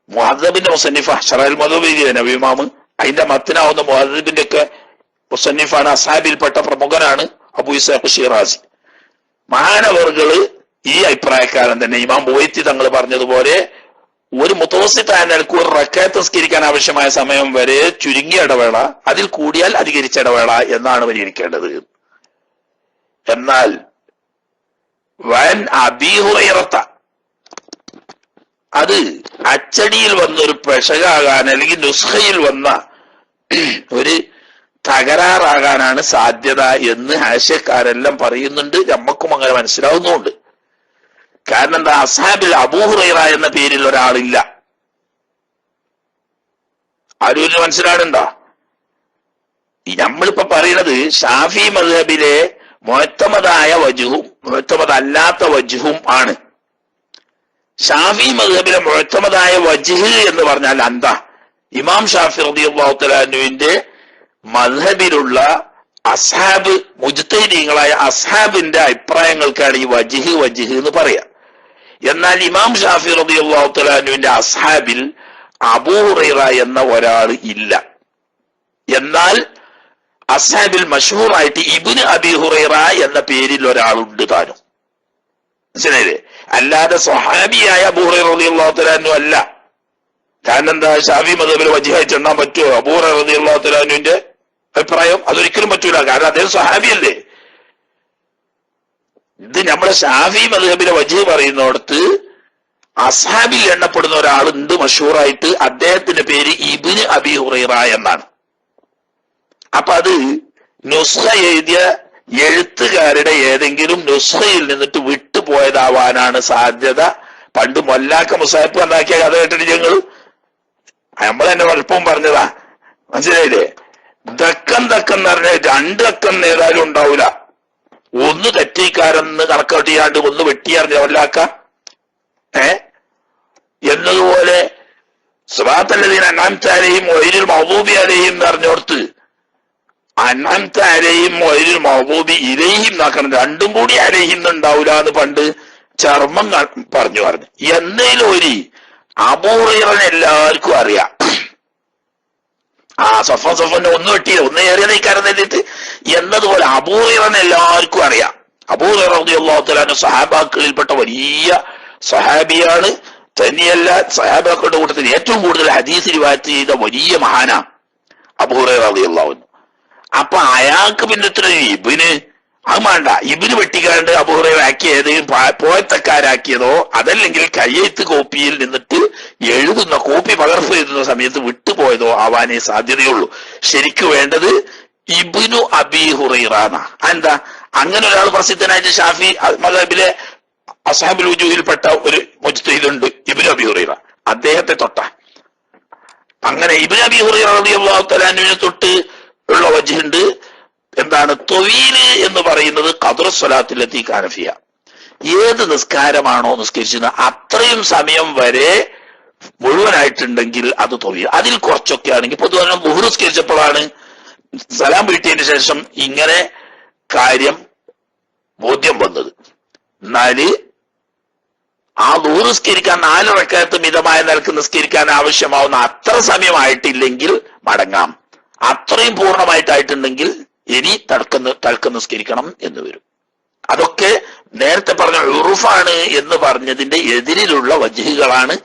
മുഹദ്ദബിന്റെ മുസന്നിഫ ശറഹുൽ മദ്ഹബ് നബി ഇമാം, അതിന്റെ മത്തിനാവുന്ന മുഹദ്ദബിന്റെ ഒക്കെ മുസന്നിഫാണ്. അസ്ഹാബിൽപ്പെട്ട പ്രമുഖനാണ് അബൂ ഇസ്ഹാഖ് ഷിറാസി. മഹാനവറുകള് ഈ അഭിപ്രായക്കാരൻ തന്നെ ഇമാം ബുവൈത്തി തങ്ങൾ പറഞ്ഞതുപോലെ ഒരു മുതവസ്സിത്തായ നിലക്ക് ഒരു റക്അത്ത് നിസ്കരിക്കാൻ ആവശ്യമായ സമയം വരെ ചുരുങ്ങിയ ഇടവേള, അതിൽ കൂടിയാൽ അധികരിച്ച ഇടവേള എന്നാണ് പരിഗണിക്കേണ്ടത്. എന്നാൽ വൻ അബീ ഹുറൈറത്ത, അത് അച്ചടിയിൽ വന്ന ഒരു പെശകാകാൻ അല്ലെങ്കിൽ നുസ്ഖയിൽ വന്ന ഒരു തകരാറാകാനാണ് സാധ്യത എന്ന് ഹാഷ്യക്കാരെല്ലാം പറയുന്നുണ്ട്. നമ്മക്കും അങ്ങനെ മനസ്സിലാവുന്നുണ്ട്. കാരണം എന്താ? അസ്ഹാബിൽ അബൂ ഹുറൈറ എന്ന പേരിൽ ഒരാളില്ല. ആരും മനസ്സിലാകുന്നുണ്ടോ? നമ്മളിപ്പോ പറയുന്നത് ഷാഫി മദ്ഹബിലെ മുഅത്തമദായ വജ്ഹും മുഅത്തമദല്ലാത്ത വജ്ഹും ആണ്. ഷാഫി മദ്ഹബിലെ മുഅത്തമദായ വജ്ഹ് എന്ന് പറഞ്ഞാൽ എന്താ? ഇമാം ഷാഫി റളിയല്ലാഹു തആല അൻഹുവിന്റെ മദ്ഹബിലുള്ള അസ്ഹാബ്, മുജ്തഹിദീങ്ങളായ അസ്ഹാബിന്റെ അഭിപ്രായങ്ങൾക്കാണ് ഈ വജ്ഹ് എന്ന് പറയാ. എന്നാൽ ഇമാം ഷാഫി റളിയല്ലാഹു തആല അൻഹുവിന്റെ അസ്ഹാബിൽ അബൂ ഹുറൈറ എന്ന ഒരാൾ ഇല്ല. എന്നാൽ അസ്ഹാബിൽ മഷ്ഹൂറായിട്ട് ഇബ്നു അബീ ഹുറൈറ എന്ന പേരിൽ ഒരാളുണ്ട് താനും. മനസ്സിലായില്ലേ? അല്ലാതെ സ്വഹാബിയായ അബൂ ഹുറൈറ റളിയല്ലാഹു തആല അൻഹു അല്ല. കാരണം എന്താ? ഷാഫി മദ്ഹബിൽ വജ്ഹായി ചെണ്ണാൻ പറ്റുമോ അബൂ ഹുറൈറ റളിയല്ലാഹു തആല അൻഹുവിന്റെ അഭിപ്രായം? അതൊരിക്കലും പറ്റൂല. കാരണം അദ്ദേഹം സ്വഹാബിയല്ലേ. ഇത് നമ്മളെ ഷാഫി മദ്ഹബിലെ വജ്ഹ് പറയുന്നിടത്ത് അസ്ഹാബിൽ എണ്ണപ്പെടുന്ന ഒരാളുണ്ട് മഷൂറായിട്ട്, അദ്ദേഹത്തിന്റെ പേര് ഇബ്നു അബീ ഹുറൈറ എന്നാണ്. അപ്പൊ അത് നുസ്ഖ എഴുതിയ എഴുത്തുകാരുടെ ഏതെങ്കിലും നുസ്ഖയിൽ നിന്നിട്ട് വിട്ടുപോയതാവാനാണ് സാധ്യത. പണ്ട് മൊല്ലാക്ക മുസാഹിബ് ഉണ്ടാക്കിയ കഥ കേട്ടിട്ട് ഞങ്ങൾ നമ്മൾ തന്നെ വലുപ്പവും പറഞ്ഞതാ. മനസ്സിലായില്ലേ? ദക്കം എന്ന് പറഞ്ഞാൽ രണ്ട് ദക്കം ഏതായാലും ഉണ്ടാവൂല. ഒന്ന് തെറ്റിക്കാരെന്ന് കണക്കൗട്ട് ചെയ്യാണ്ട് ഒന്ന് വെട്ടിയറിഞ്ഞ വല്ലാക്ക എന്നതുപോലെ സിറാത്തല്ലദീന അൻഅംത അലൈഹിം ഗൈറിൽ മഗ്ദൂബി അലൈഹിം എന്ന് പറഞ്ഞോർത്ത് അൻഅംത അലൈഹിം ഗൈറിൽ മഗ്ദൂബി ഇലൈഹിം എന്നാക്കണം. രണ്ടും കൂടി അലൈഹിം ഉണ്ടാവൂല എന്ന് പണ്ട് ചർമ്മം പറഞ്ഞു. എന്നേലും ഒരു അബൂ ഹുറൈറനെ എല്ലാവർക്കും അറിയാം. സഫന്റെ ഒന്ന് വെട്ടിയില്ല, ഒന്ന് ഏറിയ നീക്കാരം നേരിട്ട് എന്നതുപോലെ അബൂ ഹുറൈറനെ എല്ലാവർക്കും അറിയാം. അബൂ ഹുറൈറ റളിയല്ലാഹു തആല അൻഹു സഹാബാക്കളിൽപ്പെട്ട വലിയ സഹാബിയാണ്. തന്നെയല്ല, സഹാബാക്കളുടെ കൂട്ടത്തിൽ ഏറ്റവും കൂടുതൽ ഹദീസ് റിവായത്ത് ചെയ്ത വലിയ മഹാനാ അബൂ ഹുറൈറ റളിയല്ലാഹു അൻഹു. അപ്പൊ അയാൾക്ക് പിന്നെ ഇത്ര ഇബ്ന് അത് വേണ്ട, ഇബ്ന് വെട്ടിക്കാണ്ട് അബൂ ഹുറൈറ ആക്കിയത് പോയത്തക്കാരാക്കിയതോ അതല്ലെങ്കിൽ കയ്യെഴുത്ത് കോപ്പിയിൽ നിന്നിട്ട് എഴുതുന്ന കോപ്പി പകർപ്പ് എഴുതുന്ന സമയത്ത് വിട്ടുപോയതോ ആവാനേ സാധ്യതയുള്ളൂ. ശരിക്കു വേണ്ടത് ഇബ്നു അബീ ഹുറൈറ എന്നാ. എന്താ അങ്ങനെ ഒരാൾ പ്രസിദ്ധനായിട്ട് ഷാഫി മദ്ഹബിലെ അസ്ഹാബുൽ വുജൂഹിൽപ്പെട്ട ഒരു മുജ്തഹിദുണ്ട് ഇബ്നു അബീ ഹുറൈറ, അദ്ദേഹത്തെ തൊട്ട. അങ്ങനെ ഇബ്നു അബീ ഹുറൈറ റളിയല്ലാഹു തആല അൻഹുവിനെ തൊട്ട് ഉള്ള വജ്ഹുണ്ട്. എന്താണ് ത്വീല് എന്ന് പറയുന്നത്? ഖദ്റു സ്വലാത്തില്ലത്തി കാന ഫിഹ, ഏത് നിസ്കാരമാണോ നിസ്കരിച്ചത് അത്രയും സമയം വരെ മുഴുവനായിട്ടുണ്ടെങ്കിൽ അത് ത്വീൽ. അതിൽ കുറച്ചൊക്കെ ആണെങ്കിൽ പൊതുവെ ളുഹ്ർ നിസ്കരിച്ചപ്പോഴാണ് സലാം വീട്ടിയതിന് ശേഷം ഇങ്ങനെ കാര്യം ബോധ്യം വന്നത്. എന്നാല് ആ ദൂറ് നിസ്കരിക്കാൻ 4 റക്അത്ത് മിതമായ നിലക്ക് നിസ്കരിക്കാൻ ആവശ്യമാവുന്ന അത്ര സമയമായിട്ടില്ലെങ്കിൽ മടങ്ങാം. അത്രയും പൂർണ്ണമായിട്ടായിട്ടുണ്ടെങ്കിൽ ഇനി തൽക്കം നിസ്കരിക്കണം എന്ന് വരും. അതൊക്കെ നേരത്തെ പറഞ്ഞ ഉറുഫാണ് എന്ന് പറഞ്ഞതിന്റെ എതിരിലുള്ള വജ്ഹുകളാണ്.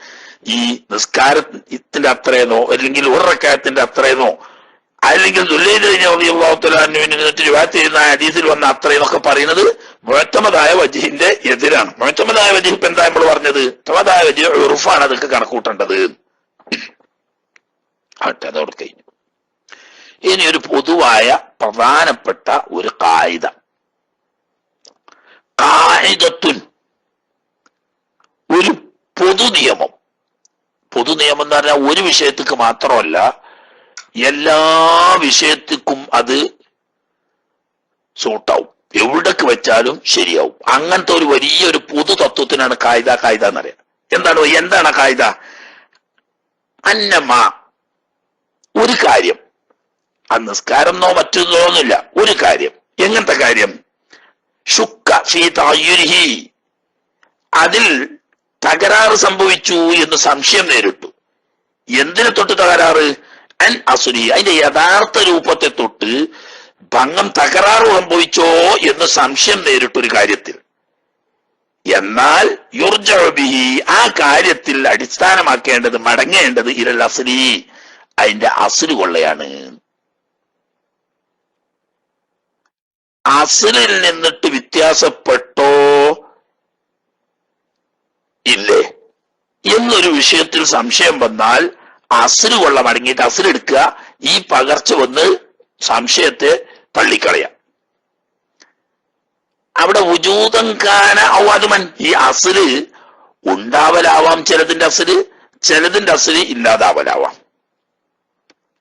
ഈ നിസ്കാരത്തിന്റെ അത്രയെന്നോ അല്ലെങ്കിൽ 1 റക്അത്തിന്റെ അത്രയെന്നോ അല്ലെങ്കിൽ റിവായത്ത് ചെയ്യുന്ന ഹദീസിൽ വന്ന അത്രയെന്നൊക്കെ പറയുന്നത് മുഅ്തമദായ വജ്ഹിന്റെ എതിരാണ്. മുഅ്തമദായ വജ്ഹ് ഇപ്പൊ എന്താ നമ്മൾ പറഞ്ഞത്? മുഅ്തമദായ വജ്ഹ് ഉറുഫാണ് അതൊക്കെ കണക്കൂട്ടേണ്ടത്. അതോടെ കഴിഞ്ഞു. ഇനി ഒരു പൊതുവായ പ്രധാനപ്പെട്ട ഒരു ഖായിദ, ഖായിദത്തുൻ, ഒരു പൊതു നിയമം. പൊതു നിയമം എന്ന് പറഞ്ഞാൽ ഒരു വിഷയത്തിക്ക് മാത്രമല്ല, എല്ലാ വിഷയത്തിക്കും അത് സൂട്ടാവും, എവിടേക്ക് വെച്ചാലും ശരിയാവും. അങ്ങനത്തെ ഒരു വലിയൊരു പൊതു തത്വത്തിനാണ് ഖായിദ എന്നറിയാം. എന്താണ് ഖായിദ? അന്നമ, ഒരു കാര്യം, അത് നിസ്കാരമെന്നോ മറ്റൊന്നോന്നില്ല, ഒരു കാര്യം. എങ്ങനത്തെ കാര്യം? ശുക്ക ഫീ തഅയ്യുരിഹി, അതിൽ തകരാറ് സംഭവിച്ചു എന്ന് സംശയം നേരിട്ടു. എന്തിനെ തൊട്ട് തകരാറ്? അൻ അസുരി, അതിന്റെ യഥാർത്ഥ രൂപത്തെ തൊട്ട് ഭംഗം, തകരാറ് സംഭവിച്ചോ എന്ന് സംശയം നേരിട്ടൊരു കാര്യത്തിൽ. എന്നാൽ യുർജഉ ബിഹി, ആ കാര്യത്തിൽ അടിസ്ഥാനമാക്കേണ്ടത്, മടങ്ങേണ്ടത് ഇലൽ അസ്ലി, അതിന്റെ അസ്ല് കൊള്ളയാണ്. അസ്ലിൽ നിന്നിട്ട് വ്യത്യാസപ്പെട്ടോ ഇല്ലേ എന്നൊരു വിഷയത്തിൽ സംശയം വന്നാൽ അസ്ല് കൊള്ള മടങ്ങിയിട്ട് അസ്ല് എടുക്കുക. ഈ പകർച്ച വന്ന് സംശയത്തെ തള്ളിക്കളയാം. അവിടെ വുജൂദൻ കാന ഔ അദ്മൻ, ഈ അസ്ല് ഉണ്ടാവലാവാം, ചിലതിന്റെ അസ്ല് ഇല്ലാതാവലാവാം.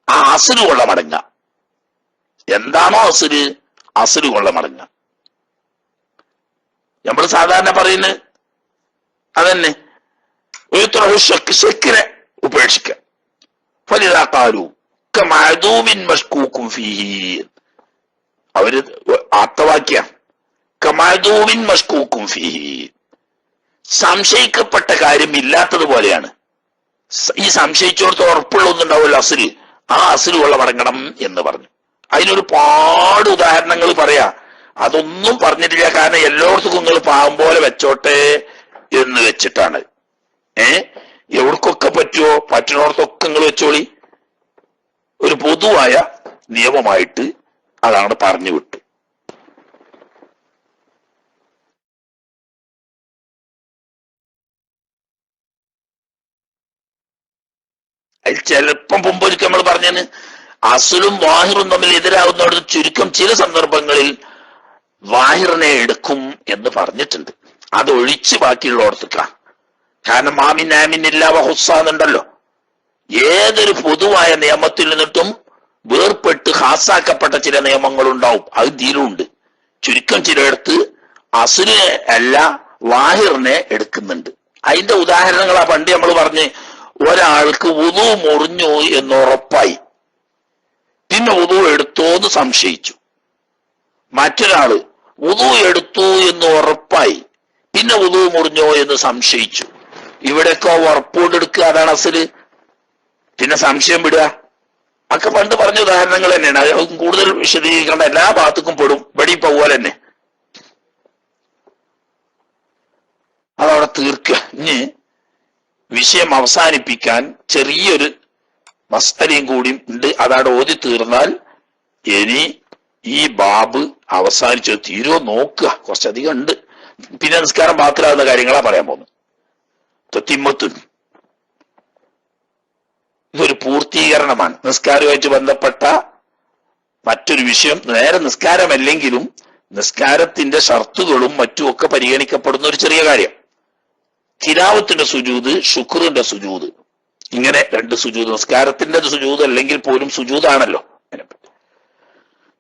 ആ അസ്ല് കൊള്ള മടങ്ങുക. എന്താണോ അസ്ല് കൊള്ള മടങ്ങുക. നമ്മൾ സാധാരണ പറയുന്നത് അതന്നെ, ശക്കിനെ ഉപേക്ഷിക്കുക. ഫലിദാ ഖാലു കമഅദൂമിൻ മശ്കൂക്കും ഫീഹി, അവര് ആപ്തവാക്യ കമഅദൂമിൻ മശ്കൂക്കും ഫീഹി, സംശയിക്കപ്പെട്ട കാര്യം ഇല്ലാത്തതുപോലെയാണ്. ഈ സംശയിച്ചോടത്ത് ഉറപ്പുള്ള ഒന്നുണ്ടാവില്ല അസ്ല്, ആ അസ്ല് കൊള്ള മടങ്ങണം എന്ന് പറഞ്ഞു. അതിനൊരുപാട് ഉദാഹരണങ്ങൾ പറയാ. അതൊന്നും പറഞ്ഞിട്ടില്ല, കാരണം എല്ലായിടത്തും നിങ്ങൾ പാവം പോലെ വെച്ചോട്ടെ എന്ന് വെച്ചിട്ടാണ്. എവിടക്കൊക്കെ പറ്റുമോ പറ്റുന്നിടത്തൊക്കെ നിങ്ങൾ വെച്ചോളി. ഒരു പൊതുവായ നിയമമായിട്ട് അതാണ് പറഞ്ഞു വിട്ടു. അതിൽ ചിലപ്പം മുമ്പൊരിക്കൽ നമ്മൾ പറഞ്ഞതിന് അസ്ലും വാഹിറും തമ്മിൽ എതിരാകുന്നതോട് ചുരുക്കം ചില സന്ദർഭങ്ങളിൽ വാഹിറിനെ എടുക്കും എന്ന് പറഞ്ഞിട്ടുണ്ട്. അതൊഴിച്ച് ബാക്കിയുള്ളവർക്കാ. കാരണം മാമിൻ ആമിനില്ല വഹുസ്സാന്നുണ്ടല്ലോ. ഏതൊരു പൊതുവായ നിയമത്തിൽ നിന്നിട്ടും വേർപെട്ട് ഹാസാക്കപ്പെട്ട ചില നിയമങ്ങളുണ്ടാവും. അത് ഇതിലുണ്ട്. ചുരുക്കം ചിലയിടത്ത് അസ്ലിനെ അല്ല വാഹിറിനെ എടുക്കുന്നുണ്ട്. അതിന്റെ ഉദാഹരണങ്ങളാ പണ്ട് നമ്മൾ പറഞ്ഞ്, ഒരാൾക്ക് വുളു മുറിഞ്ഞു എന്നുറപ്പായി, പിന്നെ വുളു എടുത്തോന്ന് സംശയിച്ചു. മറ്റൊരാള് വുളു എടുത്തു എന്ന് ഉറപ്പായി, പിന്നെ വുളു മുറിഞ്ഞോ എന്ന് സംശയിച്ചു. ഇവിടെയൊക്കെ ഉറപ്പോടെടുക്കുക, അതാണ് അസ്ല്. പിന്നെ സംശയം വിടുക. ഒക്കെ പണ്ട് പറഞ്ഞ ഉദാഹരണങ്ങൾ തന്നെയാണ്. അത് കൂടുതൽ വിശദീകരിക്കേണ്ട, എല്ലാ ഭാഗത്തേക്കും പെടും. ഇവിടെ ഇപ്പൊ പോലെ തന്നെ അതവിടെ തീർക്കുക. ഇനി വിഷയം അവസാനിപ്പിക്കാൻ ചെറിയൊരു മസ്അലയും കൂടി ഉണ്ട്. അതവിടെ ഓതി തീർന്നാൽ ഇനി ഈ ബാബ് അവസാനിച്ചു തീരുമോ നോക്കുക. കുറച്ചധികം ഉണ്ട്. പിന്നെ നിസ്കാരം മാത്രമാകുന്ന കാര്യങ്ങളാ പറയാൻ പോകുന്നത്. തത്തിമ്മത്തുൻ, ഇതൊരു പൂർത്തീകരണമാണ്. നിസ്കാരവുമായിട്ട് ബന്ധപ്പെട്ട മറ്റൊരു വിഷയം. നേരെ നിസ്കാരമല്ലെങ്കിലും നിസ്കാരത്തിന്റെ ഷർത്തുകളും മറ്റുമൊക്കെ പരിഗണിക്കപ്പെടുന്ന ഒരു ചെറിയ കാര്യം. തിലാവത്തിന്റെ സുജൂദ്, ശുക്റിന്റെ സുജൂദ്, ഇങ്ങനെ 2 സുജൂദ്. നിസ്കാരത്തിന്റെ സുജൂദ് അല്ലെങ്കിൽ പോലും സുജൂദാണല്ലോ.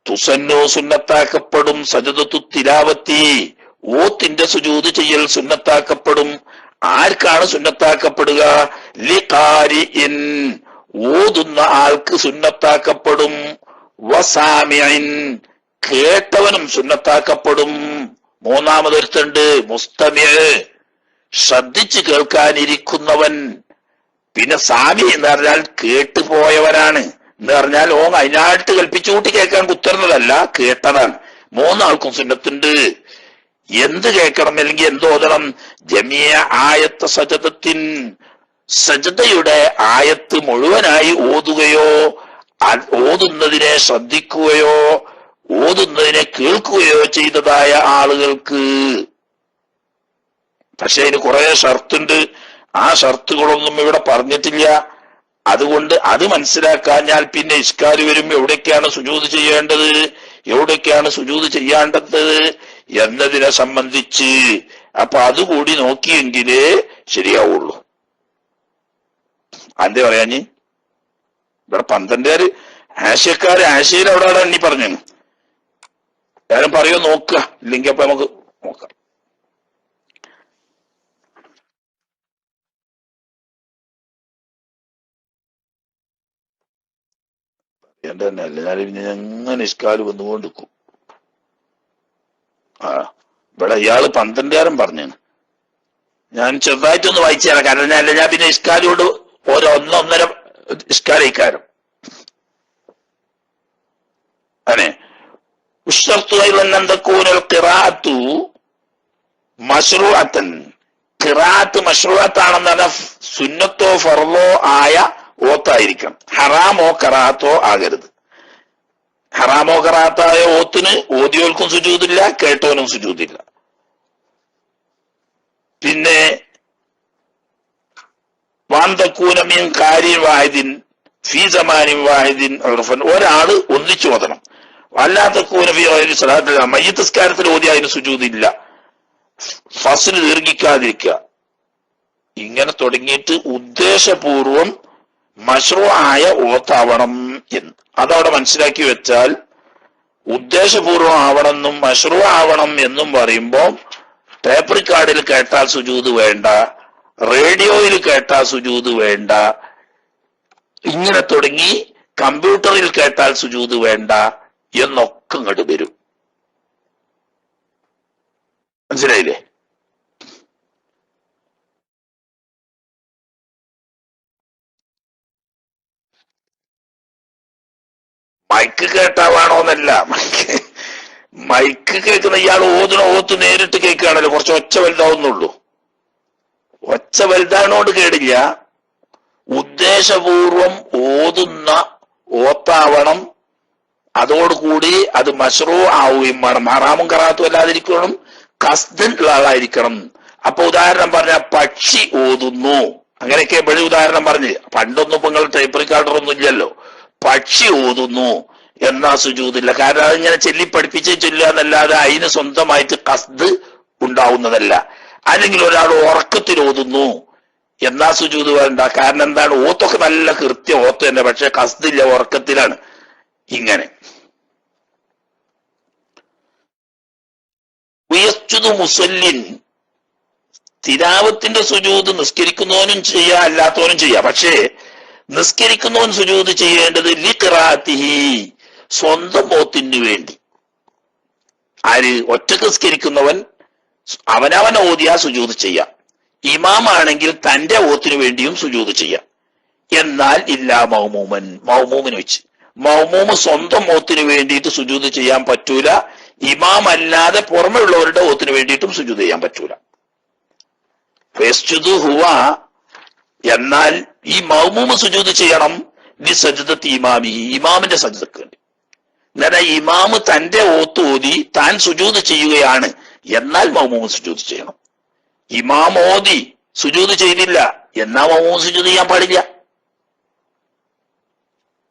തുസന്നോ, സുന്നത്താക്കപ്പെടും. സജദത്തു തിലാവത്തി, ഓത്തിന്റെ സുജൂദ് ചെയ്യൽ സുന്നത്താക്കപ്പെടും. ആർക്കാണ് സുന്നത്താക്കപ്പെടുക? ലിഖാരിഇൻ, ഓതുന്ന ആൾക്ക് സുന്നത്താക്കപ്പെടും. വസാമിഇൻ, കേട്ടവനും സുന്നത്താക്കപ്പെടും. മൂന്നാമതൊരുത്തുണ്ട്, മുസ്തമിഅ്, ശ്രദ്ധിച്ച് കേൾക്കാനിരിക്കുന്നവൻ. പിന്നെ സാമി എന്ന് പറഞ്ഞാൽ കേട്ടുപോയവരാണ് എന്ന് പറഞ്ഞാൽ ഓൻ അതിനായിട്ട് കൽപ്പിച്ചു കൂട്ടി കേൾക്കാൻ കുത്തരുന്നതല്ല, കേട്ടതാണ്. മൂന്നാൾക്കും സുന്നത്തുണ്ട്. എന്ത് കേൾക്കണം, അല്ലെങ്കിൽ എന്തോതണം? ജമിയ ആയത്ത സജദത്തിൻ, സജദയുടെ ആയത്ത് മുഴുവനായി ഓതുകയോ ഓതുന്നതിനെ ശ്രദ്ധിക്കുകയോ ഓതുന്നതിനെ കേൾക്കുകയോ ചെയ്തതായ ആളുകൾക്ക്. പക്ഷെ അതിന് കുറെ ഷർത്തുണ്ട്. ആ ഷർത്തുകളൊന്നും ഇവിടെ പറഞ്ഞിട്ടില്ല. അതുകൊണ്ട് അത് മനസ്സിലാക്കാഞ്ഞാൽ പിന്നെ ഇഷ്കാല് വരും. എവിടേക്കാണ് സുജൂദ് ചെയ്യേണ്ടത്, എവിടേക്കാണ് സുജൂദ് ചെയ്യാണ്ടത് എന്നതിനെ സംബന്ധിച്ച്. അപ്പൊ അതുകൂടി നോക്കിയെങ്കിലേ ശരിയാവുള്ളൂ. അന്തേ പറയാഞ്ഞ് ഇവിടെ 12 ആശയക്കാര് ആശയിൽ അവിടെ എണ്ണി പറഞ്ഞു. ഞാനും പറയോ നോക്കുക, ഇല്ലെങ്കിൽ അപ്പൊ നമുക്ക് നോക്കാം. എന്റെ തന്നെ അല്ല, ഞാൻ എങ്ങനെ ഇഷ്കാല് വന്നുകൊണ്ടിരിക്കും. ഇവിടെ ഇയാള് 12 പറഞ്ഞു. ഞാൻ ചെറുതായിട്ടൊന്ന് വായിച്ചു തരാം. കാരണം ഞാൻ പിന്നെ ഇഷ്കാലോട് ഓരോ 1-1.5 ഇഷ്കാലിക്കാരം അതെ. ഖിറാഅത്ത് മശ്റൂഅത്താണെന്ന് പറഞ്ഞാൽ സുന്നത്തോ ഫർളോ ആയ ഓത്തായിരിക്കണം. ഹറാമോ ഖിറാഅത്തോ ആകരുത്. ഹറാമോ ഖിറാഅത്തായ ഓത്തിന് ഓതിയോൽക്കും സുജൂദില്ല, കേട്ടോനും സുജൂദില്ല. പിന്നെ വാന്തക്കൂനമിൻ കാരിൻ വാഹിദിൻ ഫീ സമാനിൻ വാഹിദിൻ ഉർഫൻ, ഒരാള് ഒന്നിച്ചോതണം. അല്ലാത്ത കൂനഫി സ്വലാത്തില്ല, മയ്യിത്തസ്കാരത്തിൽ ഓതി അതിന് സുജൂദില്ല. ഫസ്ല് ദീർഘിക്കാതിരിക്കുക. ഇങ്ങനെ തുടങ്ങിയിട്ട് ഉദ്ദേശപൂർവം മശ്റൂആയ ഓത്താവണം എന്ന് അതവിടെ മനസ്സിലാക്കി വെച്ചാൽ, ഉദ്ദേശപൂർവം ആവണമെന്നും മശ്റൂ ആവണം എന്നും പറയുമ്പോ ടേപ്പ് റിക്കാർഡിൽ കേട്ടാൽ സുജൂദ് വേണ്ട, റേഡിയോയിൽ കേട്ടാൽ സുജൂദ് വേണ്ട, ഇങ്ങനെ തുടങ്ങി കമ്പ്യൂട്ടറിൽ കേട്ടാൽ സുജൂദ് വേണ്ട എന്നൊക്കെ ഇങ്ങോട്ട് വരും. മനസ്സിലായില്ലേ? മൈക്ക് കേട്ടാവാണോന്നല്ല, മൈക്ക് കേൾക്കുന്ന ഇയാൾ ഓതുന്ന ഓത്ത് നേരിട്ട് കേൾക്കുകയാണല്ലോ, കുറച്ച് ഒച്ച വലുതാവുന്നുള്ളൂ. ഒച്ച വലുതാണോണ്ട് കേടില്ല. ഉദ്ദേശപൂർവം ഓതുന്ന ഓത്താവണം. അതോടുകൂടി അത് മശ്റൂ ആവുകയും വേണം. ഹറാമും ഖിറാഅത്തും അല്ലാതിരിക്കണം, ഖസ്ദുള്ള ആളായിരിക്കണം. അപ്പൊ ഉദാഹരണം പറഞ്ഞ പക്ഷി ഓതുന്നു, അങ്ങനെയൊക്കെ എപ്പോഴും ഉദാഹരണം പറഞ്ഞ്. പണ്ടൊന്നും ഇപ്പൊ നിങ്ങൾ ടൈപ്പ് റിക്കാർഡറൊന്നും ഇല്ലല്ലോ. പക്ഷി ഓതുന്നു എന്നാ സുജൂദില്ല. കാരണം അതിങ്ങനെ ചൊല്ലി പഠിപ്പിച്ച് ചൊല്ലുക എന്നല്ലാതെ അതിന് സ്വന്തമായിട്ട് ഖസ്ദ് ഉണ്ടാവുന്നതല്ല. അല്ലെങ്കിൽ ഒരാൾ ഉറക്കത്തിൽ ഓതുന്നു എന്നാ സുജൂദ് വേണ്ട. കാരണം എന്താണ്? ഓത്തൊക്കെ നല്ല കൃത്യം ഓത്ത് തന്നെ, പക്ഷെ ഖസ്ദില്ല, ഉറക്കത്തിലാണ്. ഇങ്ങനെ മുസല്ലിൻ, തിലാവത്തിന്റെ സുജൂദ് നിസ്കരിക്കുന്നവനും ചെയ്യാ, അല്ലാത്തവനും ചെയ്യാം. പക്ഷേ നിസ്കരിക്കുന്നവൻ സുജൂദ് ചെയ്യേണ്ടത് ലിഖിറാഅത്തിഹി, സ്വന്തം ഓത്തിന് വേണ്ടി. ആര്? ഒറ്റക്ക് നിസ്കരിക്കുന്നവൻ അവനവൻ ഓതിയാ സുജൂദ് ചെയ്യാം. ഇമാമാണെങ്കിൽ തന്റെ ഓത്തിന് വേണ്ടിയും സുജൂദ് ചെയ്യാം. എന്നാൽ ഇല്ല മൗമൂമൻ, മൗമൂമിന് വെച്ച്. മൗമൂമ് സ്വന്തം ഓത്തിന് വേണ്ടിയിട്ട് സുജൂദ് ചെയ്യാൻ പറ്റൂല. ഇമാം അല്ലാതെ പുറമെ ഉള്ളവരുടെ ഓത്തിന് വേണ്ടിയിട്ടും സുജൂദ് ചെയ്യാൻ പറ്റൂല. ഫസ്ജുദു ഹുവ, എന്നാൽ ഈ മൗമൂമ് സുജൂദ് ചെയ്യണം ലി സജ്ദത്തി ഇമാമി, ഇമാമിന്റെ സജ്ദക്ക് വേണ്ടി. എന്നാൽ ഇമാമ് തന്റെ ഓത്ത് ഓതി താൻ സുജൂദ് ചെയ്യുകയാണ്, എന്നാൽ മൗമൂമ് സുജൂദ് ചെയ്യണം. ഇമാം ഓതി സുജൂദ് ചെയ്തില്ല എന്നാ മൗമൂമ് സുജൂദ് ചെയ്യാൻ പാടില്ല.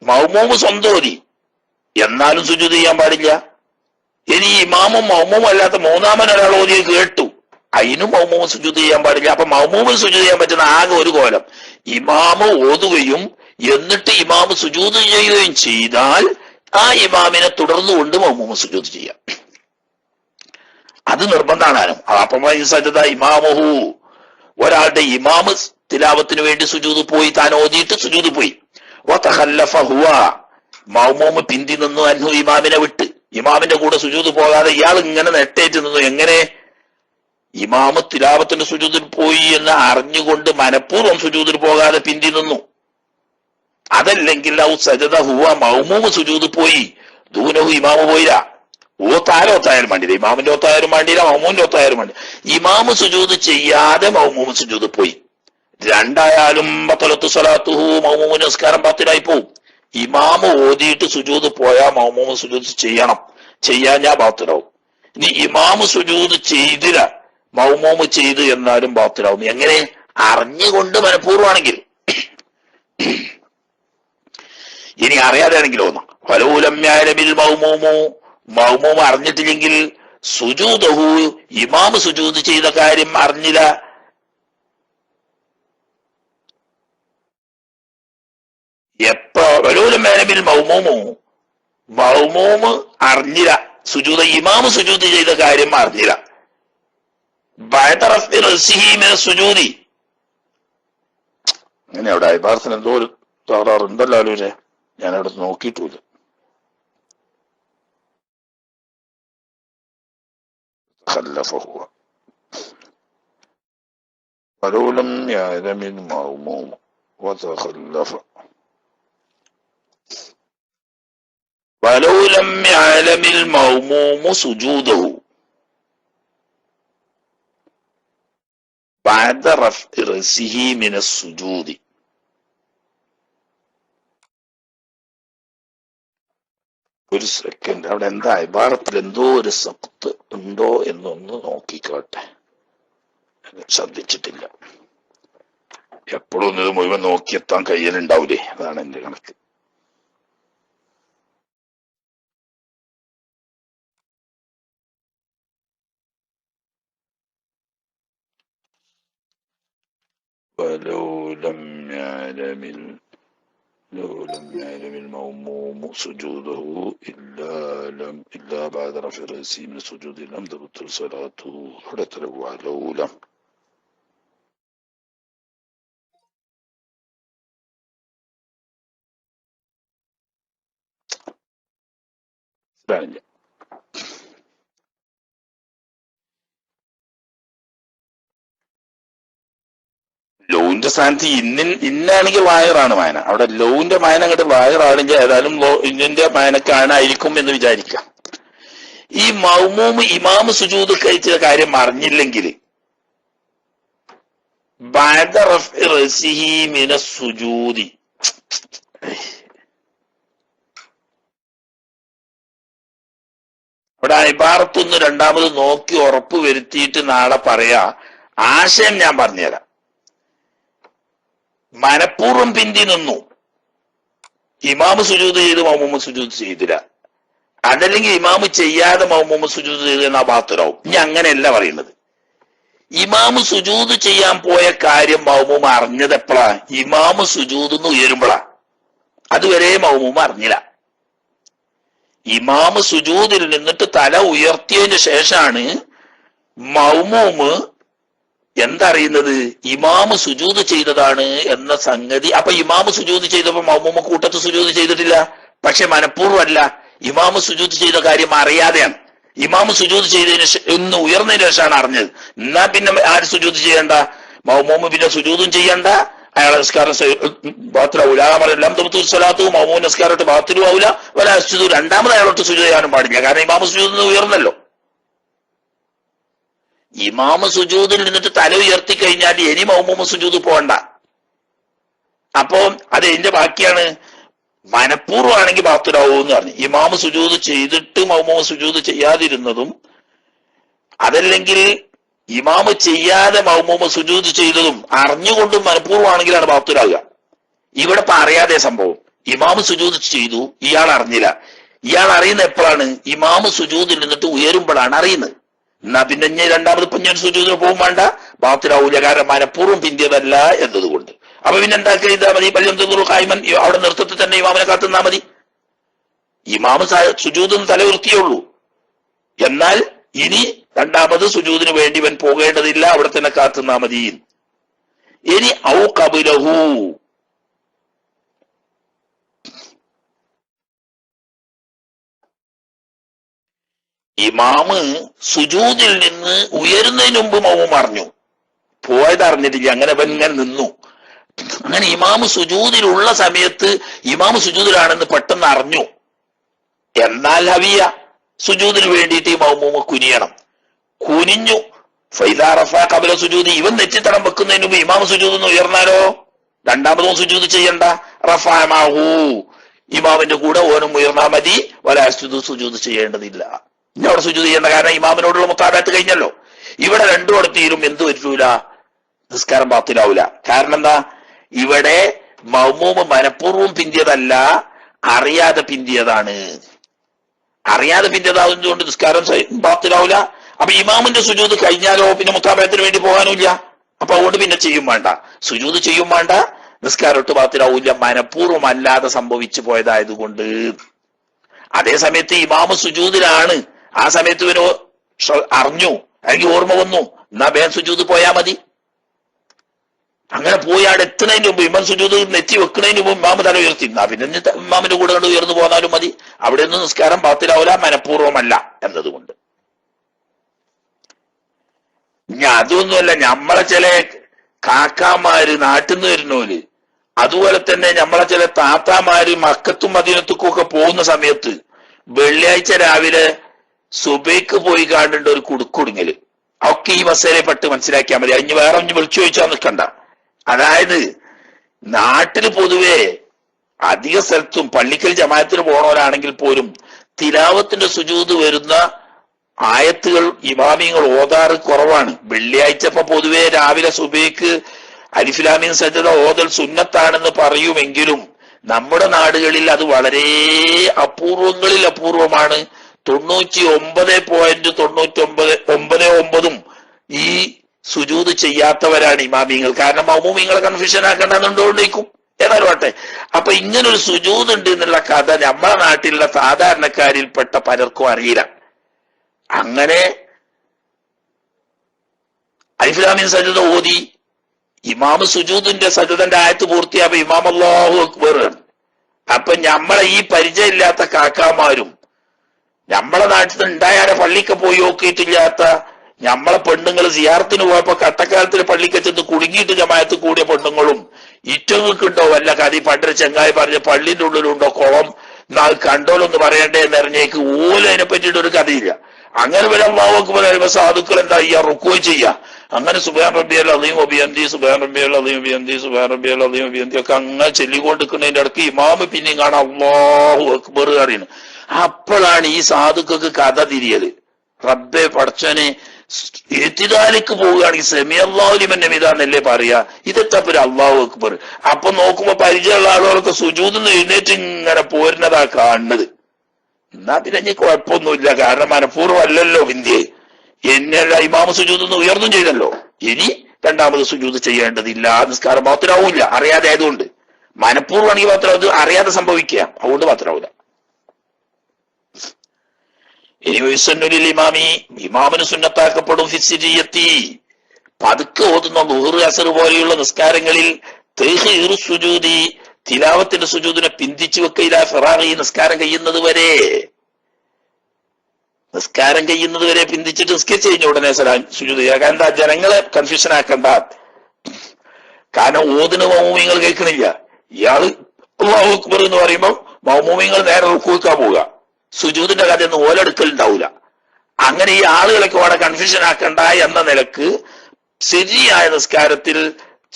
മൗമൂമ് സ്വന്തം ഓതി എന്നാലും സുജൂദ് ചെയ്യാൻ പാടില്ല. ഇനി ഇമാമും മൗമൂമും അല്ലാത്ത മൂന്നാമൻ ഒരാൾ ഓതിയെ കേട്ടു, അതിനും മൗമൂമ് സുജൂദ് ചെയ്യാൻ പാടില്ല. അപ്പൊ മൗമൂമിന് സുജൂദ് ചെയ്യാൻ പറ്റുന്ന ആകെ ഒരു കോലം, ഇമാമ് ഓതുകയും എന്നിട്ട് ഇമാമ് സുജൂദ് ചെയ്യുകയും ചെയ്താൽ ആ ഇമാമിനെ തുടർന്നുകൊണ്ട് മൗമൂമ് സുജൂദ് ചെയ്യാം. അത് നിർബന്ധമാണ്. അപ്പം സജദ ഇമാമുഹു, ഒരാളുടെ ഇമാമ് തിലാവത്തിന് വേണ്ടി സുജൂദ് പോയി, താൻ ഓതിയിട്ട് സുജൂദ് പോയി. വതഖല്ലഫ ഹുവ, മൗമൂമ് പിന്തി നിന്നു, അൻഹു ഇമാമിനെ വിട്ട്. ഇമാമിന്റെ കൂടെ സുജൂദ് പോകാതെ ഇയാൾ ഇങ്ങനെ നെട്ടേറ്റ് നിന്നു. എങ്ങനെ? ഇമാമ് തിലാവത്തിന്റെ സുജൂദിൽ പോയി എന്ന് അറിഞ്ഞുകൊണ്ട് മനഃപൂർവ്വം സുജൂദിൽ പോകാതെ പിന്തി നിന്നു. അതല്ലെങ്കിൽ ഔ സജദ ഹുവ മൗമൂമ് സുജൂദ് പോയി, ദൂനഹു ഇമാമ് പോയില്ല. ഓത്തായാലും വേണ്ടില്ല, ഇമാമിന്റെ ഒത്തായാലും വേണ്ടില്ല, മൗമൂമിന്റെ ഒത്തായാലും വേണ്ടി. ഇമാമ് സുജൂദ് ചെയ്യാതെ മൗമൂമ് സുജൂദ് പോയി. രണ്ടായാലും ബത്തലത്തു സ്വലാത്തുഹു, മൗമൂമിന്റെ നിസ്കാരം ബാത്തിലായി പോവും. ഇമാമ് ഓതിയിട്ട് സുജൂദ് പോയാ മൗമൂമ് സുജൂദ് ചെയ്യണം, ചെയ്യാൻ ഞാൻ ബാത്തിലാവും. ഇനി ഇമാമ് സുജൂദ് ചെയ്തില്ല, മൗമൂമ് ചെയ്തു എന്നാലും ബാത്തിലാവും. എങ്ങനെ? അറിഞ്ഞുകൊണ്ട് മനഃപൂർവ്വമാണെങ്കിൽ. ഇനി അറിയാതെയാണെങ്കിലോ ഫലൂലമ്യാലമിൽ മൗമൂമു, മൗമൂമ് അറിഞ്ഞിട്ടില്ലെങ്കിൽ സുജൂദഹു, ഇമാമ് സുജൂദ് ചെയ്ത കാര്യം അറിഞ്ഞില്ല. ഫലൂലമ്യാലമിൽ മൗമൂമു, മൗമൂമ് അറിഞ്ഞില്ല സുജൂദ, ഇമാമ് സുജൂദ് ചെയ്ത കാര്യം അറിഞ്ഞില്ല. ബഅദ റഫ്ഇ റഅ്സിഹി മിന സുജൂദി. അങ്ങനെ അവിടെ ഇബാറത്തിന് എന്തോ ഒരു തകരാറുണ്ടല്ലോ അല്ലേ? ഞാൻ അവിടെ നോക്കിയിട്ടില്ല. ഫലൂലം യഅലമിൽ മൗമൂമു വതഖല്ലഫ. ഫലൂലം യഅലമിൽ മൗമൂമു സുജൂദഹു ബഅദ റഫ്ഇ റഅ്സിഹി മിന സുജൂദി. ഒരു സെക്കൻഡ്, അവിടെ എന്താ ഇബാറത്തിൽ എന്തോ ഒരു സഖ്ത് ഉണ്ടോ എന്നൊന്ന് നോക്കിക്കോട്ടെ. ശ്രദ്ധിച്ചിട്ടില്ല. എപ്പോഴും ഇത് മുഴുവൻ നോക്കിയെത്താൻ കഴിയലുണ്ടാവൂലേ, അതാണ് എന്റെ കണക്ക്. لو لم يعلم الموموم سجوده إلا بعد رفع رأسه من السجود لم تبطل صلاته. لو لم ലൗവിന്റെ സ്ഥാനത്ത് ഇന്നാണെങ്കിൽ വായറാണ് മായന. അവിടെ ലൗവിന്റെ മായന അങ്ങോട്ട് വായറാണെങ്കിൽ ഏതായാലും ഇന്നിന്റെ മായനക്കാണായിരിക്കും എന്ന് വിചാരിക്കാം. ഈ മൗമൂമ് ഇമാമ് സുജൂദ് കഴിച്ച കാര്യം അറിഞ്ഞില്ലെങ്കിൽ ബഅദ റഫ്ഇ റഅ്സിഹി മിന സുജൂദി, അവിടെ ഇബാറത്തൊന്ന് രണ്ടാമത് നോക്കി ഉറപ്പ് വരുത്തിയിട്ട് നാളെ പറയാ. ആശയം ഞാൻ പറഞ്ഞുതരാം. മനഃപൂർവ്വം പിന്തി നിന്നു, ഇമാമ് സുജൂദ് ചെയ്ത് മൗമൂമ് സുജൂദ് ചെയ്തില്ല. അതല്ലെങ്കിൽ ഇമാമ് ചെയ്യാതെ മൗമൂമ് സുജൂദ് ചെയ്ത് എന്നാ ബാത്തിലാവും. ഇനി അങ്ങനെയല്ല പറയുന്നത്. ഇമാമ് സുജൂദ് ചെയ്യാൻ പോയ കാര്യം മൗമൂമ് അറിഞ്ഞത് എപ്പോഴാ? ഇമാമ് സുജൂദ് ഉയരുമ്പോഴാ. അതുവരെ മൗമൂമ് അറിഞ്ഞില്ല. ഇമാമ് സുജൂദിൽ നിന്നിട്ട് തല ഉയർത്തിയതിന് ശേഷമാണ് മൗമൂമ് എന്തറിയുന്നത്? ഇമാമ് സുജൂദ് ചെയ്തതാണ് എന്ന സംഗതി. അപ്പൊ ഇമാമ് സുജൂദ് ചെയ്തപ്പോ മൗമൂമ് കൂട്ടത്ത് സുജൂദ് ചെയ്തിട്ടില്ല, പക്ഷെ മനഃപൂർവ്വമല്ല. ഇമാമ് സുജൂദ് ചെയ്ത കാര്യം അറിയാതെയാണ്. ഇമാമ് സുജൂദ് ചെയ്തതിന് ഒന്ന് ഉയർന്നതിന് ശേഷമാണ് അറിഞ്ഞത്. എന്നാ പിന്നെ ആര് സുജൂദ് ചെയ്യണ്ട? മൗമൂമ് പിന്നെ സുജൂദും ചെയ്യണ്ട, അയാളെ നിസ്കാരം ബാത്തിലാവൂല. എല്ലാം സ്വലാത്തു മൗമൂമ് നിസ്കാരമായിട്ട് ബാത്തിലും ആവൂല. വല സുജൂദ്, രണ്ടാമത് അയാളോട്ട് സുജൂദ് ചെയ്യാനും പാടില്ല. കാരണം ഇമാമ് സുജൂദ് ഉയർന്നല്ലോ. ഇമാമ് സുജൂദിൽ നിന്നിട്ട് തല ഉയർത്തി കഴിഞ്ഞാൽ ഇനി മൗമൂമ് സുജൂദ് പോകണ്ട. അപ്പോ അത് ഇതിന്റെ ബാക്കിയാണ്. മനഃപൂർവ്വമാണെങ്കിൽ ബാത്തിലാവൂ എന്ന് പറഞ്ഞു. ഇമാമ് സുജൂദ് ചെയ്തിട്ട് മൗമൂമ് സുജൂദ് ചെയ്യാതിരുന്നതും, അതല്ലെങ്കിൽ ഇമാമ് ചെയ്യാതെ മൗമൂമ് സുജൂദ് ചെയ്തതും അറിഞ്ഞുകൊണ്ടും മനഃപൂർവ്വമാണെങ്കിലാണ് ബാത്തിലാവുക. ഇവിടെ ഇപ്പൊ അറിയാതെ സംഭവം. ഇമാമ് സുജൂദ് ചെയ്തു, ഇയാൾ അറിഞ്ഞില്ല. ഇയാൾ അറിയുന്ന എപ്പോഴാണ്? ഇമാമ് സുജൂദിൽ നിന്നിട്ട് ഉയരുമ്പോഴാണ് അറിയുന്നത്. എന്നാ പിന്നെ ഇനി രണ്ടാമത് പഞ്ഞൻ സുജൂദിന് പോകും വേണ്ട, ബാത്തിലാവൂല. കാരണം മനഃപൂർവ്വം പിന്തിയതല്ല എന്നതുകൊണ്ട്. അപ്പൊ പിന്നെ എന്താ ചെയ്താൽ മതി? പല്യം കായ്മൻ, അവിടെ നൃത്തത്തിൽ തന്നെ ഇമാമിനെ കാത്തുന്നാ മതി. ഇമാമ് സുജൂദിന് തല ഉയർത്തിയുള്ളൂ. എന്നാൽ ഇനി രണ്ടാമത് സുജൂദിന് വേണ്ടി ഇവൻ പോകേണ്ടതില്ല, അവിടെ തന്നെ കാത്തുന്നാ മതി. ഇനി ഔ ഖബലഹു, ഇമാമ് സുജൂദിൽ നിന്ന് ഉയരുന്നതിന് മുമ്പ് മൗമൂം അറിഞ്ഞു, പോയത് അറിഞ്ഞിട്ടില്ല, അങ്ങനെ ഇങ്ങനെ നിന്നു. അങ്ങനെ ഇമാമ് സുജൂദിലുള്ള സമയത്ത് ഇമാമ് സുജൂദിലാണെന്ന് പെട്ടെന്ന് അറിഞ്ഞു. എന്നാൽ ഹവിയ സുജൂദിന് വേണ്ടിയിട്ട് ഈ മൗമൂമ് കുനിയണം. കുനിഞ്ഞു. ഫൈദാ റഫഅ ഖബ്ല സുജൂദി, ഇവൻ നെറ്റിത്തടം വെക്കുന്നതിന് മുമ്പ് ഇമാമ് സുജൂദിൽ നിന്ന് ഉയർന്നാലോ രണ്ടാമതും സുജൂദ് ചെയ്യണ്ട. റഫഅ മഅഹു, ഇമാമിന്റെ കൂടെ ഓനും ഉയർന്നാ മതി. വലാ യസ്ജുദു, സുജൂദ് ചെയ്യേണ്ടതില്ല. ഇനി അവിടെ സുജൂദ് ചെയ്യേണ്ട, കാരണം ഇമാമിനോടുള്ള മുത്താബഅത്ത് കഴിഞ്ഞല്ലോ. ഇവിടെ രണ്ടും തീരും, എന്ത് പറ്റൂല, നിസ്കാരം ബാത്തിലാവൂല. കാരണം എന്താ, ഇവിടെ മൗമൂമ് മനഃപൂർവ്വം പിന്തിയതല്ല, അറിയാതെ പിന്തിയതാണ്. അറിയാതെ പിന്തിയതാവുന്നതുകൊണ്ട് നിസ്കാരം ബാത്തിലാവൂല. അപ്പൊ ഇമാമിന്റെ സുജൂദ് കഴിഞ്ഞാലോ പിന്നെ മുത്താബഅത്തിന് വേണ്ടി പോകാനുമില്ല. അപ്പൊ അതുകൊണ്ട് പിന്നെ ചെയ്യും വേണ്ട, സുജൂദ് ചെയ്യും വേണ്ട, നിസ്കാരം ഒട്ട് ബാത്തിലാവൂല, മനഃപൂർവ്വം അല്ലാതെ സംഭവിച്ചു പോയതായതുകൊണ്ട്. അതേ സമയത്ത് ഇമാമ് സുജൂദിലാണ്, ആ സമയത്ത് ഇവന് അറിഞ്ഞു, അല്ലെങ്കിൽ ഓർമ്മ വന്നു, എന്നാ ബേൻ സുജൂദ് പോയാ മതി. അങ്ങനെ പോയി അവിടെ എത്തുന്നതിന് മുമ്പ് ഇമാം സുജൂദ് നെറ്റി വെക്കുന്നതിന് മുമ്പ് ഇമാമ് തല ഉയർത്തിരുന്ന, പിന്നെ ഇമാമിന്റെ കൂടെ കണ്ട് ഉയർന്നു പോന്നാലും മതി. അവിടെ നിന്ന് നിസ്കാരം ബാത്തിലാവൂല, മനഃപൂർവ്വമല്ല എന്നതുകൊണ്ട്. ഇനി അതൊന്നുമല്ല, നമ്മളെ ചില കാക്കാമാര് നാട്ടിൽ നിന്ന് വരുന്നോല്, അതുപോലെ തന്നെ നമ്മളെ ചില താത്താമാര് മക്കത്തും മദീനത്തുക്കും ഒക്കെ പോകുന്ന സമയത്ത് വെള്ളിയാഴ്ച രാവിലെ സുബൈക്ക് പോയി കാണേണ്ട ഒരു കുടുക്കുടുങ്ങല്, ഒക്കെ ഈ മസേലയെ പെട്ട് മനസ്സിലാക്കിയാൽ മതി. അതിന് വേറെ ഒന്ന് വിളിച്ചു ചോദിച്ചാൽ നിൽക്കണ്ട. അതായത് നാട്ടില് പൊതുവെ അധിക സ്ഥലത്തും പള്ളിക്കൽ ജമാഅത്തിന് പോണവരാണെങ്കിൽ പോലും തിലാവത്തിന്റെ സുജൂദ് വരുന്ന ആയത്തുകൾ ഇമാമിങ്ങൾ ഓതാറ് കുറവാണ്. വെള്ളിയാഴ്ച ഇപ്പൊ പൊതുവെ രാവിലെ സുബൈക്ക് അലിഫ്ലാമീൻ സജ്ജദ ഓതൽ സുന്നത്താണെന്ന് പറയുമെങ്കിലും നമ്മുടെ നാടുകളിൽ അത് വളരെ അപൂർവങ്ങളിൽ അപൂർവമാണ്. 99.99 ഈ സുജൂദ് ചെയ്യാത്തവരാണ് ഇമാമിങ്ങൾ. കാരണം മൗമൂമിങ്ങളെ കൺഫ്യൂഷൻ ആക്കേണ്ടതുകൊണ്ടേക്കും. ഏതായാലും ആട്ടെ, അപ്പൊ ഇങ്ങനൊരു സുജൂദ് ഉണ്ട് എന്നുള്ള കഥ നമ്മളെ നാട്ടിലുള്ള സാധാരണക്കാരിൽപ്പെട്ട പലർക്കും അറിയില്ല. അങ്ങനെ അലിഫ്ലാമീൻ സജ്ജദ ഓതി ഇമാമ് സുജൂദിന്റെ സജ്ജദന്റെ ആയത്ത് പൂർത്തിയായപ്പോ ഇമാം അല്ലാഹു അക്ബർ. അപ്പൊ നമ്മളെ ഈ പരിചയമില്ലാത്ത കാക്കാമാരും നമ്മളെ നാട്ടിൽ ഉണ്ടായാലെ പള്ളിക്ക് പോയി നോക്കിയിട്ടില്ലാത്ത നമ്മളെ പെണ്ണുങ്ങൾ സിയാറത്തിന് പോയപ്പോ കട്ടക്കാലത്തിന് പള്ളിക്ക് ചെന്ന് കുടുങ്ങിയിട്ട് ജമാഅത്ത് കൂടിയ പെണ്ണുങ്ങളും ഇറ്റങ്ങൾക്കുണ്ടോ വല്ല കഥ പണ്ടൊരു ചെങ്ങായി പറഞ്ഞ പള്ളിന്റെ ഉള്ളിലുണ്ടോ കുളം, നാൾ കണ്ടോലൊന്ന് പറയണ്ടേ എന്നറിഞ്ഞേക്ക് ഓല അതിനെ പറ്റിയിട്ട് ഒരു കഥയില്ല. അങ്ങനെ വരെ അല്ലാഹു അക്ബർ പറയുമ്പോ സാധുക്കൾ എന്താ ചെയ്യാ, റുക്കോയ് ചെയ്യാ. അങ്ങനെ സുബ്ഹാന റബ്ബിയൽ അദീം വബിഹംദി, സുബ്ഹാന റബ്ബിയൽ അദീം വബിഹംദി, സുബ്ഹാന റബ്ബിയൽ അദീം വബിഹംദി ഒക്കെ അങ്ങനെ ചൊല്ലിക്കൊണ്ടിരിക്കുന്നതിന്റെ ഇടയ്ക്ക് ഇമാമ് പിന്നെയും കാണാം അല്ലാഹു അക്ബർ അറിയുന്നു. അപ്പോഴാണ് ഈ സാധുക്കൾക്ക് കഥ തിരിയത്. റബ്ബെ പടച്ചോനെ, എത്തിദാലിക്ക് പോവുകയാണെങ്കിൽ സെമിഅല്ലാഹു ലിമൻ ഹമിദാന്നല്ലേ പറയാ, ഇതെത്തപ്പൊരു അല്ലാഹു അക്ബർ. അപ്പൊ നോക്കുമ്പോ പരിചയമുള്ള ആളുകളൊക്കെ സുജൂദിന്ന് എഴുന്നേറ്റ് ഇങ്ങനെ പോരുന്നതാ കാണുന്നത്. എന്നാ പിന്നെ ഇനി കുഴപ്പമൊന്നുമില്ല, കാരണം മനഃപൂർവ്വം അല്ലല്ലോ ഇന്ത്യ. എന്നെ ഇമാമ സുജൂദിന്ന് ഉയർന്നും ചെയ്തല്ലോ, ഇനി രണ്ടാമത് സുജൂദ് ചെയ്യേണ്ടതില്ല, നിസ്കാരം മാത്രമാവില്ല. അറിയാതെ ആയതുകൊണ്ട്. മനഃപൂർവ്വമാണെങ്കിൽ മാത്രം അറിയാതെ സംഭവിക്കാം, അതുകൊണ്ട് മാത്രമാവില്ല. ഇനി ഇമാമി, ഇമാമിന് സുന്നത്താക്കപ്പെടും ഫിസ്സിരിയത്തി, പതുക്കെ ഓതുന്ന ളുഹർ അസർ പോലെയുള്ള നിസ്കാരങ്ങളിൽ തഹ്ഈറു സുജൂദി, തിലാവത്തിന്റെ സുജൂദിനെ പിന്തിച്ചു വെക്കയില ഫിറാഗി, നിസ്കാരം കഴിയുന്നത് വരെ പിന്തിച്ചിട്ട് നിസ്കരിച്ച് കഴിഞ്ഞ ഉടനെ സുജൂദ് ചെയ്യുക. എന്താ, ജനങ്ങളെ കൺഫ്യൂഷൻ ആക്കണ്ട. കാരണം ഓതിന് മൗമൂമിങ്ങൾ കേൾക്കണില്ല. ഇയാള് അല്ലാഹു അക്ബർ എന്ന് പറയുമ്പോൾ മൗമൂമിങ്ങൾ നേരെ റുക്കൂക്കാൻ പോവുക, സുജൂദിന്റെ കഥയൊന്നും ഓലെടുക്കലുണ്ടാവൂല. അങ്ങനെ ഈ ആളുകളൊക്കെ അവിടെ കൺഫ്യൂഷൻ ആക്കണ്ട എന്ന നിലക്ക് ശരിയായ നിസ്കാരത്തിൽ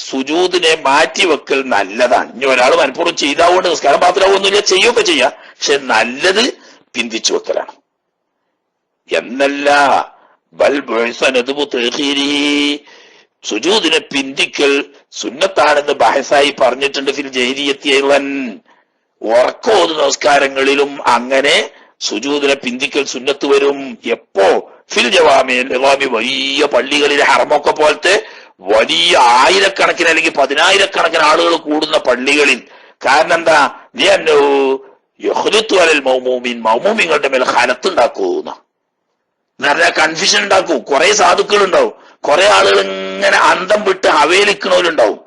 സുജൂദിനെ മാറ്റിവെക്കൽ നല്ലതാണ്. ഇനി ഒരാൾ മനഃപൂർവ്വം ചെയ്താവുകൊണ്ട് നിസ്കാരം പാത്രമാവൊന്നുമില്ല, ചെയ്യുകയൊക്കെ ചെയ്യാം, പക്ഷെ നല്ലത് പിന്തിച്ചു വെക്കലാണ് എന്നല്ല. ബൽ ബഅ്സനദു തഖീരി, സുജൂദിനെ പിന്തിക്കൽ സുന്നത്താണെന്ന് ബഹസായി പറഞ്ഞിട്ടുണ്ട്. ഫിൽ ജഹരിയത്തി അയ്ളൻ, ഉറക്കോത് നമസ്കാരങ്ങളിലും അങ്ങനെ സുജൂദിനെ പിന്തിക്കൽ സുന്നത്ത് വരും. എപ്പോ? ഫിൽ ജവാമി, വലിയ പള്ളികളിലെ ഹറമൊക്കെ പോലത്തെ വലിയ ആയിരക്കണക്കിന് അല്ലെങ്കിൽ 10,000കണക്കിന് ആളുകൾ കൂടുന്ന പള്ളികളിൽ. കാരണം എന്താ, മൗമൂമിങ്ങളുടെ മേലെ ഖലത്തുണ്ടാക്കൂന്ന പറഞ്ഞാൽ കൺഫ്യൂഷൻ ഉണ്ടാക്കൂ. കുറെ സാധുക്കൾ ഉണ്ടാവും, കുറെ ആളുകൾ ഇങ്ങനെ അന്തം വിട്ട് ഹവേലിക്കണവരുണ്ടാവും.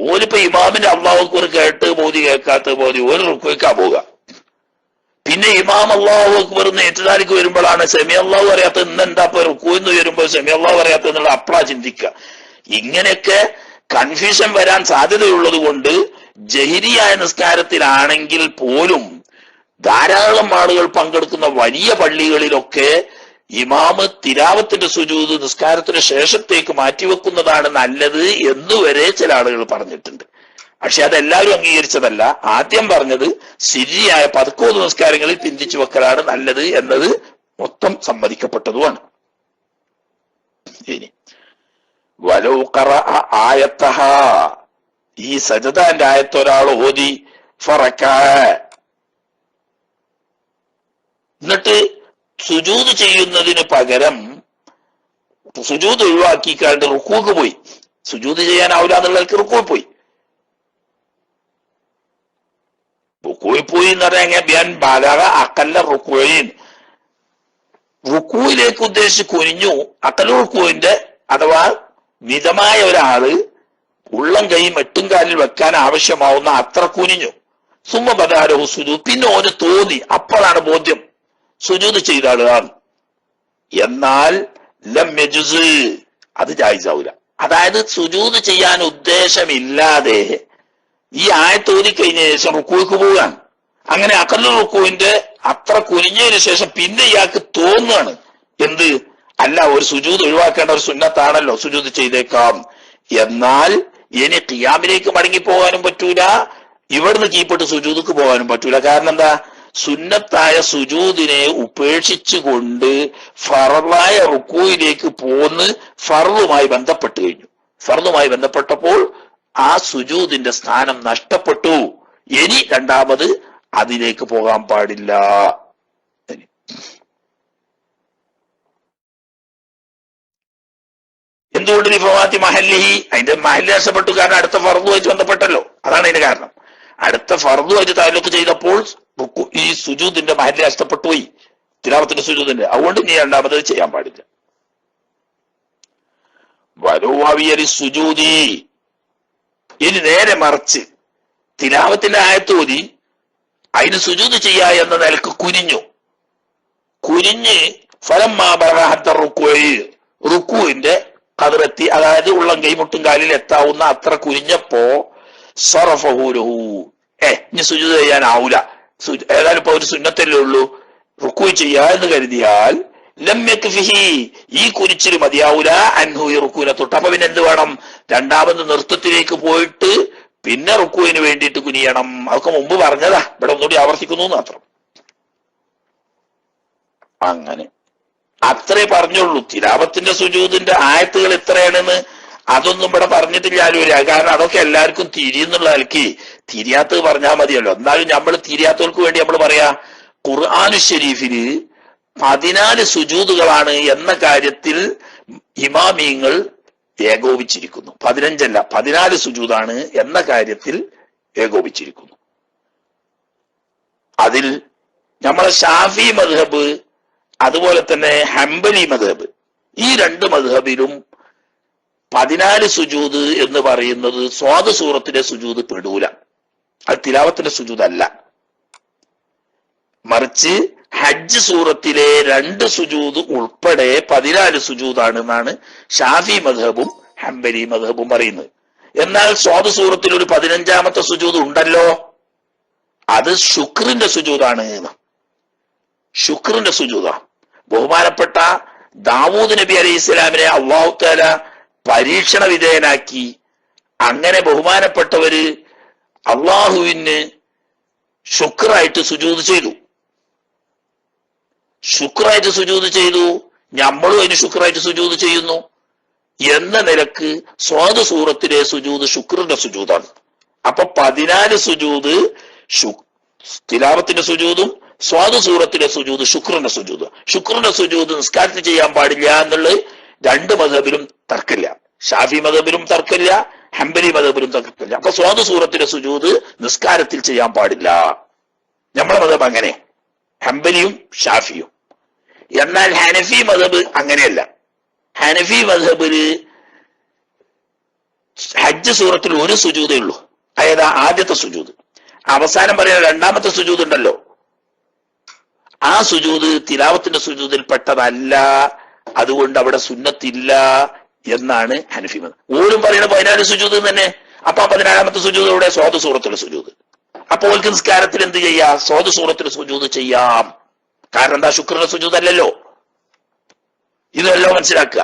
ഓരിപ്പോ ഇമാമിന്റെ അല്ലാഹു അക്ബർ കേട്ട് ബോധി കേൾക്കാത്ത ബോധി ഒരു റുക്കുവയ്ക്കാ പോവുക. പിന്നെ ഇമാം അല്ലാഹു അക്ബർ ഏറ്റുതാലിക്ക് വരുമ്പോഴാണ് സെമി അല്ലാഹു അറിയാത്ത ഇന്നെന്താ ഇപ്പൊ റുക്കൂന്ന് വരുമ്പോൾ സെമി അല്ലാഹു അറിയാത്ത എന്നുള്ള അപ്പളാ ചിന്തിക്കുക. ഇങ്ങനെയൊക്കെ കൺഫ്യൂഷൻ വരാൻ സാധ്യതയുള്ളത് കൊണ്ട് ജഹിരിയായ നിസ്കാരത്തിലാണെങ്കിൽ പോലും ധാരാളം ആളുകൾ പങ്കെടുക്കുന്ന വലിയ പള്ളികളിലൊക്കെ ഇമാമ് തിലാവത്തിന്റെ സുജൂദ് നിസ്കാരത്തിന് ശേഷത്തേക്ക് മാറ്റിവെക്കുന്നതാണ് നല്ലത് എന്നുവരെ ചില ആളുകൾ പറഞ്ഞിട്ടുണ്ട്. പക്ഷെ അതെല്ലാവരും അംഗീകരിച്ചതല്ല. ആദ്യം പറഞ്ഞത് ശരിയായ പതുക്കോത് നിസ്കാരങ്ങളിൽ പിന്തിച്ചു വെക്കലാണ് നല്ലത് എന്നത് മൊത്തം സമ്മതിക്കപ്പെട്ടതുമാണ്. ഇനി വലൗ ഖറഅ ആയത്തഹ, ഈ സജദാന്റെ ആയത്ത് ഒരാൾ ഓതി ഫറക്കാ, എന്നിട്ട് സുജൂദ് ചെയ്യുന്നതിന് പകരം സുജൂദ് ഒഴിവാക്കിക്കാണ്ട് റുക്കൂക്ക് പോയി. സുജൂദ് ചെയ്യാനാവില്ല എന്നുള്ളവർക്ക് റുക്കൂൽ പോയി. റുക്കൂയിൽ പോയി എന്ന് പറഞ്ഞാൽ ബാലക അക്കല്ല റുക്കൂയിൻ, റുക്കൂയിലേക്ക് ഉദ്ദേശിച്ച് കുനിഞ്ഞു. അക്കൽ റുക്കൂവിന്റെ അഥവാ മിതമായ ഒരാള് ഉള്ളം കൈ മെട്ടുംകാലിൽ വെക്കാൻ ആവശ്യമാവുന്ന അത്ര കുനിഞ്ഞു. സുമ്മ ബദാലഹു സുജൂദ്, പിന്നെ ഓന് തോന്നി, അപ്പോഴാണ് ബോധ്യം സുജൂദ് ചെയ്ത ആളുകൾ. എന്നാൽ ലം യജുസ്, അത് ജായിസാവൂല. അതായത് സുജൂദ് ചെയ്യാൻ ഉദ്ദേശമില്ലാതെ ഈ ആയത്ത് ഓതി കഴിഞ്ഞ ശേഷം റുക്കൂക്ക് പോവുകയാണ്. അങ്ങനെ അഖല്ലു റുക്കൂവിന്റെ അത്ര കുനിഞ്ഞതിന് ശേഷം പിന്നെ ഇയാൾക്ക് തോന്നുകയാണ് എന്ത്, അല്ല ഒരു സുജൂദ് ഒഴിവാക്കേണ്ട ഒരു സുന്നത്താണല്ലോ, സുജൂദ് ചെയ്തേക്കാം. എന്നാൽ ഇനി ഖിയാമിലേക്ക് മടങ്ങി പോകാനും പറ്റൂല, ഇവിടുന്ന് കീപ്പിട്ട് സുജൂദക്ക് പോകാനും പറ്റൂല. കാരണം എന്താ, സുന്നത്തായ സുജൂദിനെ ഉപേക്ഷിച്ചുകൊണ്ട് ഫർളായ റുക്കൂയിലേക്ക് പോന്ന് ഫർളുമായി ബന്ധപ്പെട്ട് കഴിഞ്ഞു. ഫർളുമായി ബന്ധപ്പെട്ടപ്പോൾ ആ സുജൂദിന്റെ സ്ഥാനം നഷ്ടപ്പെട്ടു. ഇനി രണ്ടാമത് അതിലേക്ക് പോകാൻ പാടില്ല. എന്തുകൊണ്ട് ലിഫവാത്തി മഹല്ലിഹി, അതിന്റെ മഹല്ല് നഷ്ടപ്പെട്ടു. കാരണം അടുത്ത ഫർളുമായിട്ട് ബന്ധപ്പെട്ടല്ലോ, അതാണ് അതിന്റെ കാരണം. അടുത്ത ഫർളുമായിട്ട് താലൂക്ക് ചെയ്തപ്പോൾ ഈ സുജൂദിന്റെ മഹല്ല് നഷ്ടപ്പെട്ടു പോയി, തിലാവത്തിന്റെ സുജൂദിന്റെ. അതുകൊണ്ട് ഇനി രണ്ടാമത് ചെയ്യാൻ പാടില്ല. വലുവി സുജൂദി, ഇനി നേരെ മറിച്ച് തിലാവത്തിന്റെ ആയത്തോതി അതിന് സുജൂദ് ചെയ്യാ എന്ന നിലക്ക് കുനിഞ്ഞ് ഫലമ്മാ ബറഹത്ത റുക്കുവിന്റെ കതിരെത്തി, അതായത് ഉള്ളം കൈമുട്ടും കാലിൽ എത്താവുന്ന അത്ര കുനിഞ്ഞപ്പോ സറഫഹൂലഹു, ഇനി സുജൂദ് ചെയ്യാനാവൂല, ഏതായാലും ഇപ്പൊ ഒരു സുന്നത്തല്ലേ ഉള്ളൂ, റുക്കു ചെയ്യാ എന്ന് കരുതിയാൽ ലം യക്ഫിഹി, ഈ കുനിച്ചിൽ മതിയാവൂല അൻഹു, ഈ റുക്കുവിനെ തൊട്ട്. അപ്പൊ പിന്നെ എന്ത് വേണം, രണ്ടാമത് നൃത്തത്തിലേക്ക് പോയിട്ട് പിന്നെ റുക്കുവിന് വേണ്ടിയിട്ട് കുനിയണം. അതൊക്കെ മുമ്പ് പറഞ്ഞതാ, ഇവിടെ ഒന്നുകൂടി ആവർത്തിക്കുന്നു മാത്രം. അങ്ങനെ അത്രേ പറഞ്ഞുള്ളൂ. തിലാവത്തിന്റെ സുജൂദിന്റെ ആയത്തുകൾ എത്രയാണെന്ന് അതൊന്നും ഇവിടെ പറഞ്ഞിട്ടില്ല ആരും. കാരണം അതൊക്കെ എല്ലാവർക്കും തിരിയുന്നുള്ള നിലയ്ക്ക് തിരിയാത്തത് പറഞ്ഞാൽ മതിയല്ലോ. എന്നാലും നമ്മൾ തിരിയാത്തവർക്ക് വേണ്ടി നമ്മൾ പറയാ, ഖുർആനു ശരീഫില് 14 സുജൂദുകളാണ് എന്ന കാര്യത്തിൽ ഇമാമിയങ്ങൾ ഏകോപിച്ചിരിക്കുന്നു. 15 അല്ല, 14 സുജൂദാണ് എന്ന കാര്യത്തിൽ ഏകോപിച്ചിരിക്കുന്നു. അതിൽ നമ്മളെ ഷാഫി മദ്ഹബ് അതുപോലെ തന്നെ ഹംബലി മദ്ഹബ്, ഈ 2 മദ്ഹബിലും 14 സുജൂദ് എന്ന് പറയുന്നത് സ്വാദ് സൂറത്തിന്റെ സുജൂദ് പെടൂല, അത് തിലാവത്തിന്റെ സുജൂദ് അല്ല. മറിച്ച് ഹജ്ജ് സൂറത്തിലെ 2 സുജൂദ് ഉൾപ്പെടെ 14 സുജൂദാണ് എന്നാണ് ഷാഫി മദ്ഹബും ഹംബലി മദ്ഹബും പറയുന്നത്. എന്നാൽ സ്വാദ് സൂറത്തിൽ ഒരു 15ാമത്തെ സുജൂദ് ഉണ്ടല്ലോ, അത് ശുക്രിന്റെ സുജൂദാണ്. ശുക്രിന്റെ സുജൂദാ. ബഹുമാനപ്പെട്ട ദാവൂദ് നബി അലൈഹി ഇസ്ലാമിനെ അല്ലാഹു തആല പരീക്ഷണ വിധേയനാക്കി. അങ്ങനെ ബഹുമാനപ്പെട്ടവര് അള്ളാഹുവിന് ശുക്രായിട്ട് സുജൂദ് ചെയ്തു. ശുക്രായിട്ട് സുജൂദ് ചെയ്തു, നമ്മളും അതിന് ശുക്രായിട്ട് സുജൂദ് ചെയ്യുന്നു എന്ന നിലക്ക് സ്വാദ് സൂറത്തിലെ സുജൂദ് ശുക്രിന്റെ സുജൂദാണ്. അപ്പൊ 14 സുജൂദ് തിലാവത്തിന്റെ സുജൂദും സ്വാദ് സൂറത്തിലെ സുജൂദ് ശുക്രിന്റെ സുജൂദ്. ശുക്രിന്റെ സുജൂദ് നിസ്കാരത്തിൽ ചെയ്യാൻ പാടില്ല എന്നുള്ളത് 2 മദ്ഹബിലും തർക്കമില്ല. ഷാഫി മദ്ഹബിലും തർക്കമില്ല, ഹംബലി മദ്ഹബിലും തർക്കമില്ല. അപ്പൊ സ്വാദ് സൂറത്തിലെ സുജൂദ് നിസ്കാരത്തിൽ ചെയ്യാൻ പാടില്ല. നമ്മളെ മദ്ഹബ് അങ്ങനെ, ഹംബലിയും ഷാഫിയും. എന്നാൽ ഹനഫി മദ്ഹബ് അങ്ങനെയല്ല. ഹനഫി മദ്ഹബില് ഹജ്ജ് സൂറത്തിൽ ഒരു സുജൂദേ ഉള്ളൂ, അതായത് ആദ്യത്തെ സുജൂദ്. അവസാനം പറയുന്ന 2ാമത്തെ സുജൂദ് ഉണ്ടല്ലോ, ആ സുജൂദ് തിലാവത്തിന്റെ സുജൂദിൽ പെട്ടതല്ല, അതുകൊണ്ട് അവിടെ സുന്നത്തില്ല എന്നാണ് ഹനഫി മദ്ഹബ്. ഓരും പറയുന്നത് 14 സുജൂദ് തന്നെ. അപ്പൊ 14ാമത്തെ സുജൂദ് ഇവിടെ സ്വാദ് സൂറത്തുൽ സുജൂദ്. അപ്പൊ ഓർക്ക് നിസ്കാരത്തിൽ എന്ത് ചെയ്യാം? സ്വാദ് സൂറത്തുൽ സുജൂദ് ചെയ്യാം. കാരണം എന്താ? ശുക്രിന്റെ സുജൂദ് അല്ലല്ലോ. ഇതെല്ലാം മനസ്സിലാക്കുക.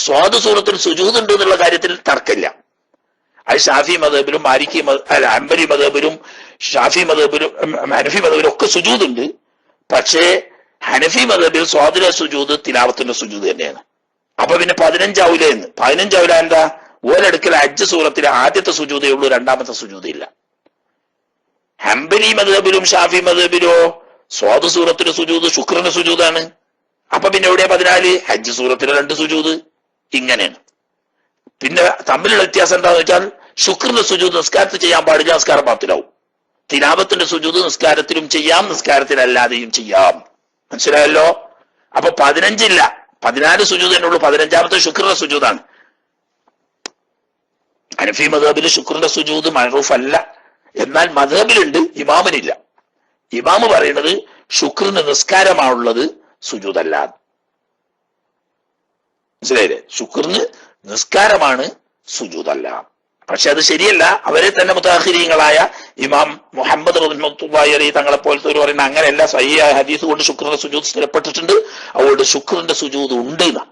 സ്വാദ് സൂറത്തുൽ സുജൂദ് ഉണ്ട് എന്നുള്ള കാര്യത്തിൽ തർക്കമില്ല. അത് ഷാഫി മദ്ഹബിലും മാലിക്കി ഹംബലി മദ്ഹബിലും ഷാഫി മദ്ഹബിലും ഹനഫി മദ്ഹബിലും ഒക്കെ സുജൂദ് ഉണ്ട്. പക്ഷേ ഹനഫി മദ്ഹബിൽ സ്വാദിലെ സുജൂദ് തിലാവത്തിന്റെ സുജൂദ് തന്നെയാണ്. അപ്പൊ പിന്നെ 15 ആവൂലേ എന്ന്. 15 ആവൂല എന്താ? ഓരെടുക്കൽ ഹജ്ജ് സൂറത്തിലെ ആദ്യത്തെ സുജൂദേ ഉള്ളൂ, രണ്ടാമത്തെ സുജൂദ് ഇല്ല. ഹംബലി മദ്ഹബിലും ഷാഫി മദ്ഹബിലോ സ്വാദ് സൂറത്തിന്റെ സുജൂദ് ശുക്രന്റെ സുജൂദാണ്. അപ്പൊ പിന്നെ എവിടെ 14? ഹജ്ജ് സൂറത്തിലെ 2 സുജൂദ്. ഇങ്ങനെയാണ്. പിന്നെ തമ്മിലുള്ള വ്യത്യാസം എന്താന്ന് വെച്ചാൽ ശുക്രന്റെ സുജൂദ് നിസ്കാരത്തിൽ ചെയ്യാൻ പാടില്ല, നിസ്കാരം ബാത്തിലാവും. തിലാവത്തിന്റെ സുജൂദ് നിസ്കാരത്തിലും ചെയ്യാം, നിസ്കാരത്തിലല്ലാതെയും ചെയ്യാം. മനസ്സിലായല്ലോ? അപ്പൊ 15 ഇല്ല, 14 സുജൂദ് തന്നെ ഉള്ളൂ. 15ാമത്തെ ശുക്രന്റെ സുജൂദാണ്. ഹനഫി മദ്ഹബിൽ ശുക്രന്റെ സുജൂദ് മഅറൂഫ് അല്ല. എന്നാൽ മദ്ഹബിലുണ്ട്, ഇമാമിനില്ല. ഇമാമ് പറയുന്നത് ശുക്രന് നിസ്കാരമാണുള്ളത്, സുജൂദല്ല. മനസ്സിലായില്ലേ? ശുക്രന് നിസ്കാരമാണ്, സുജൂദല്ല. പക്ഷെ അത് ശരിയല്ല. അവരെ തന്നെ മുതഅഖിരീങ്ങളായ ഇമാം മുഹമ്മദ് റഹ്മത്തുള്ളാഹി അലൈഹി തങ്ങളെ പോലത്തെ ഒരു പറയുന്ന അങ്ങനെയല്ല, സഹിഹായ ഹദീസ് കൊണ്ട് ശുക്രന്റെ സുജൂദ് സ്ഥിരപ്പെട്ടിട്ടുണ്ട്. അതുകൊണ്ട് ശുക്രന്റെ സുജൂദ് ഉണ്ട് എന്നാ.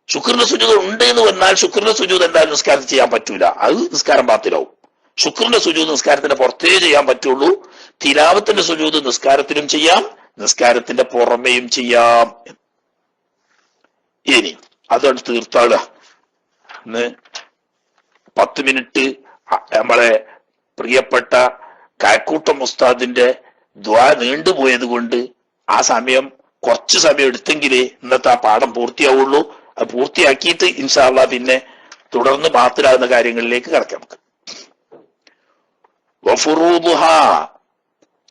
ശുക്രന്റെ സുജൂദ് ഉണ്ട് എന്ന് പറഞ്ഞാൽ ശുക്രന്റെ സുജൂദ് എന്തായാലും നിസ്കാരത്തിൽ ചെയ്യാൻ പറ്റൂല, അത് നിസ്കാരം ബാത്തിലാവും. ശുക്രന്റെ സുജൂദ് നിസ്കാരത്തിന്റെ പുറത്തേ ചെയ്യാൻ പറ്റുള്ളൂ. തിലാവത്തിന്റെ സുജൂദ് നിസ്കാരത്തിലും ചെയ്യാം, നിസ്കാരത്തിന്റെ പുറമേയും ചെയ്യാം. ഇനി അതാണ് തീർത്താളുക. 10 മിനിറ്റ് നമ്മളെ പ്രിയപ്പെട്ട കാക്കൂട്ടം ഉസ്താദിന്റെ ദ്വാ നീണ്ടുപോയത് കൊണ്ട് ആ സമയം കുറച്ച് സമയം എടുത്തെങ്കിലേ ഇന്നത്തെ ആ പാഠം പൂർത്തിയാവുള്ളൂ. അത് പൂർത്തിയാക്കിയിട്ട് ഇൻഷാ അല്ലാഹ് പിന്നെ തുടർന്ന് ബാത്തിലാകുന്ന കാര്യങ്ങളിലേക്ക് കടക്കാം നമുക്ക്. വഫുറൂദുഹ,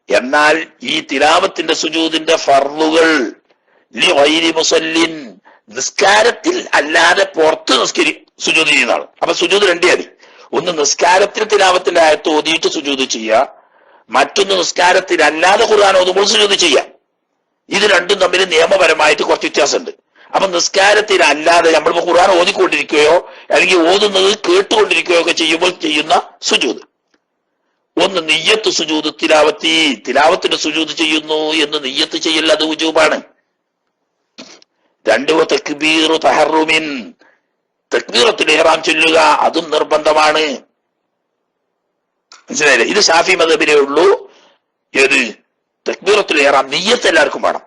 എന്നാൽ ഈ തിലാവത്തിന്റെ സുജൂദിന്റെ ഫർളുകൾ ലിഗൈരി മുസല്ലിൻ, നിസ്കാരത്തിൽ അല്ലാതെ പുറത്ത് സുജൂദ് ചെയ്യുന്ന ആൾ. അപ്പൊ സുജൂദ് 2 മതി. ഒന്ന് നിസ്കാരത്തിൽ തിലാവത്തിന്റെ ആയത്ത് ഓതിയിട്ട് സുജൂദ് ചെയ്യുക, മറ്റൊന്ന് നിസ്കാരത്തിൽ അല്ലാതെ ഖുർആൻ ഓതുമ്പോൾ സുജൂദ് ചെയ്യാം. ഇത് രണ്ടും തമ്മിൽ നിയമപരമായിട്ട് കുറച്ച് വ്യത്യാസമുണ്ട്. അപ്പൊ നിസ്കാരത്തിൽ അല്ലാതെ നമ്മളിപ്പോ ഖുർആൻ ഓതിക്കൊണ്ടിരിക്കുകയോ അല്ലെങ്കിൽ ഓതുന്നത് കേട്ടുകൊണ്ടിരിക്കുകയോ ഒക്കെ ചെയ്യുമ്പോൾ ചെയ്യുന്ന സുജൂദ്, ഒന്ന് നിയ്യത്ത് സുജൂദ് തിലാവത്തിന്റെ സുജൂദ് ചെയ്യുന്നു എന്ന് നിയ്യത്ത് ചെയ്യൽ, അത് വുജൂബാണ്. 2 തക്ബീറു തഹറുമിൻ, തക്ബീറത്തുൽ ഇഹ്റാം ചൊല്ലുക, അതും നിർബന്ധമാണ്. മനസ്സിലായില്ലേ? ഇത് ഷാഫി മദ്ഹബിലേ ഉള്ളൂ. ഏത്? തക്ബീറത്തുൽ ഇഹ്റാം നിയ്യത്ത് എല്ലാവർക്കും വേണം.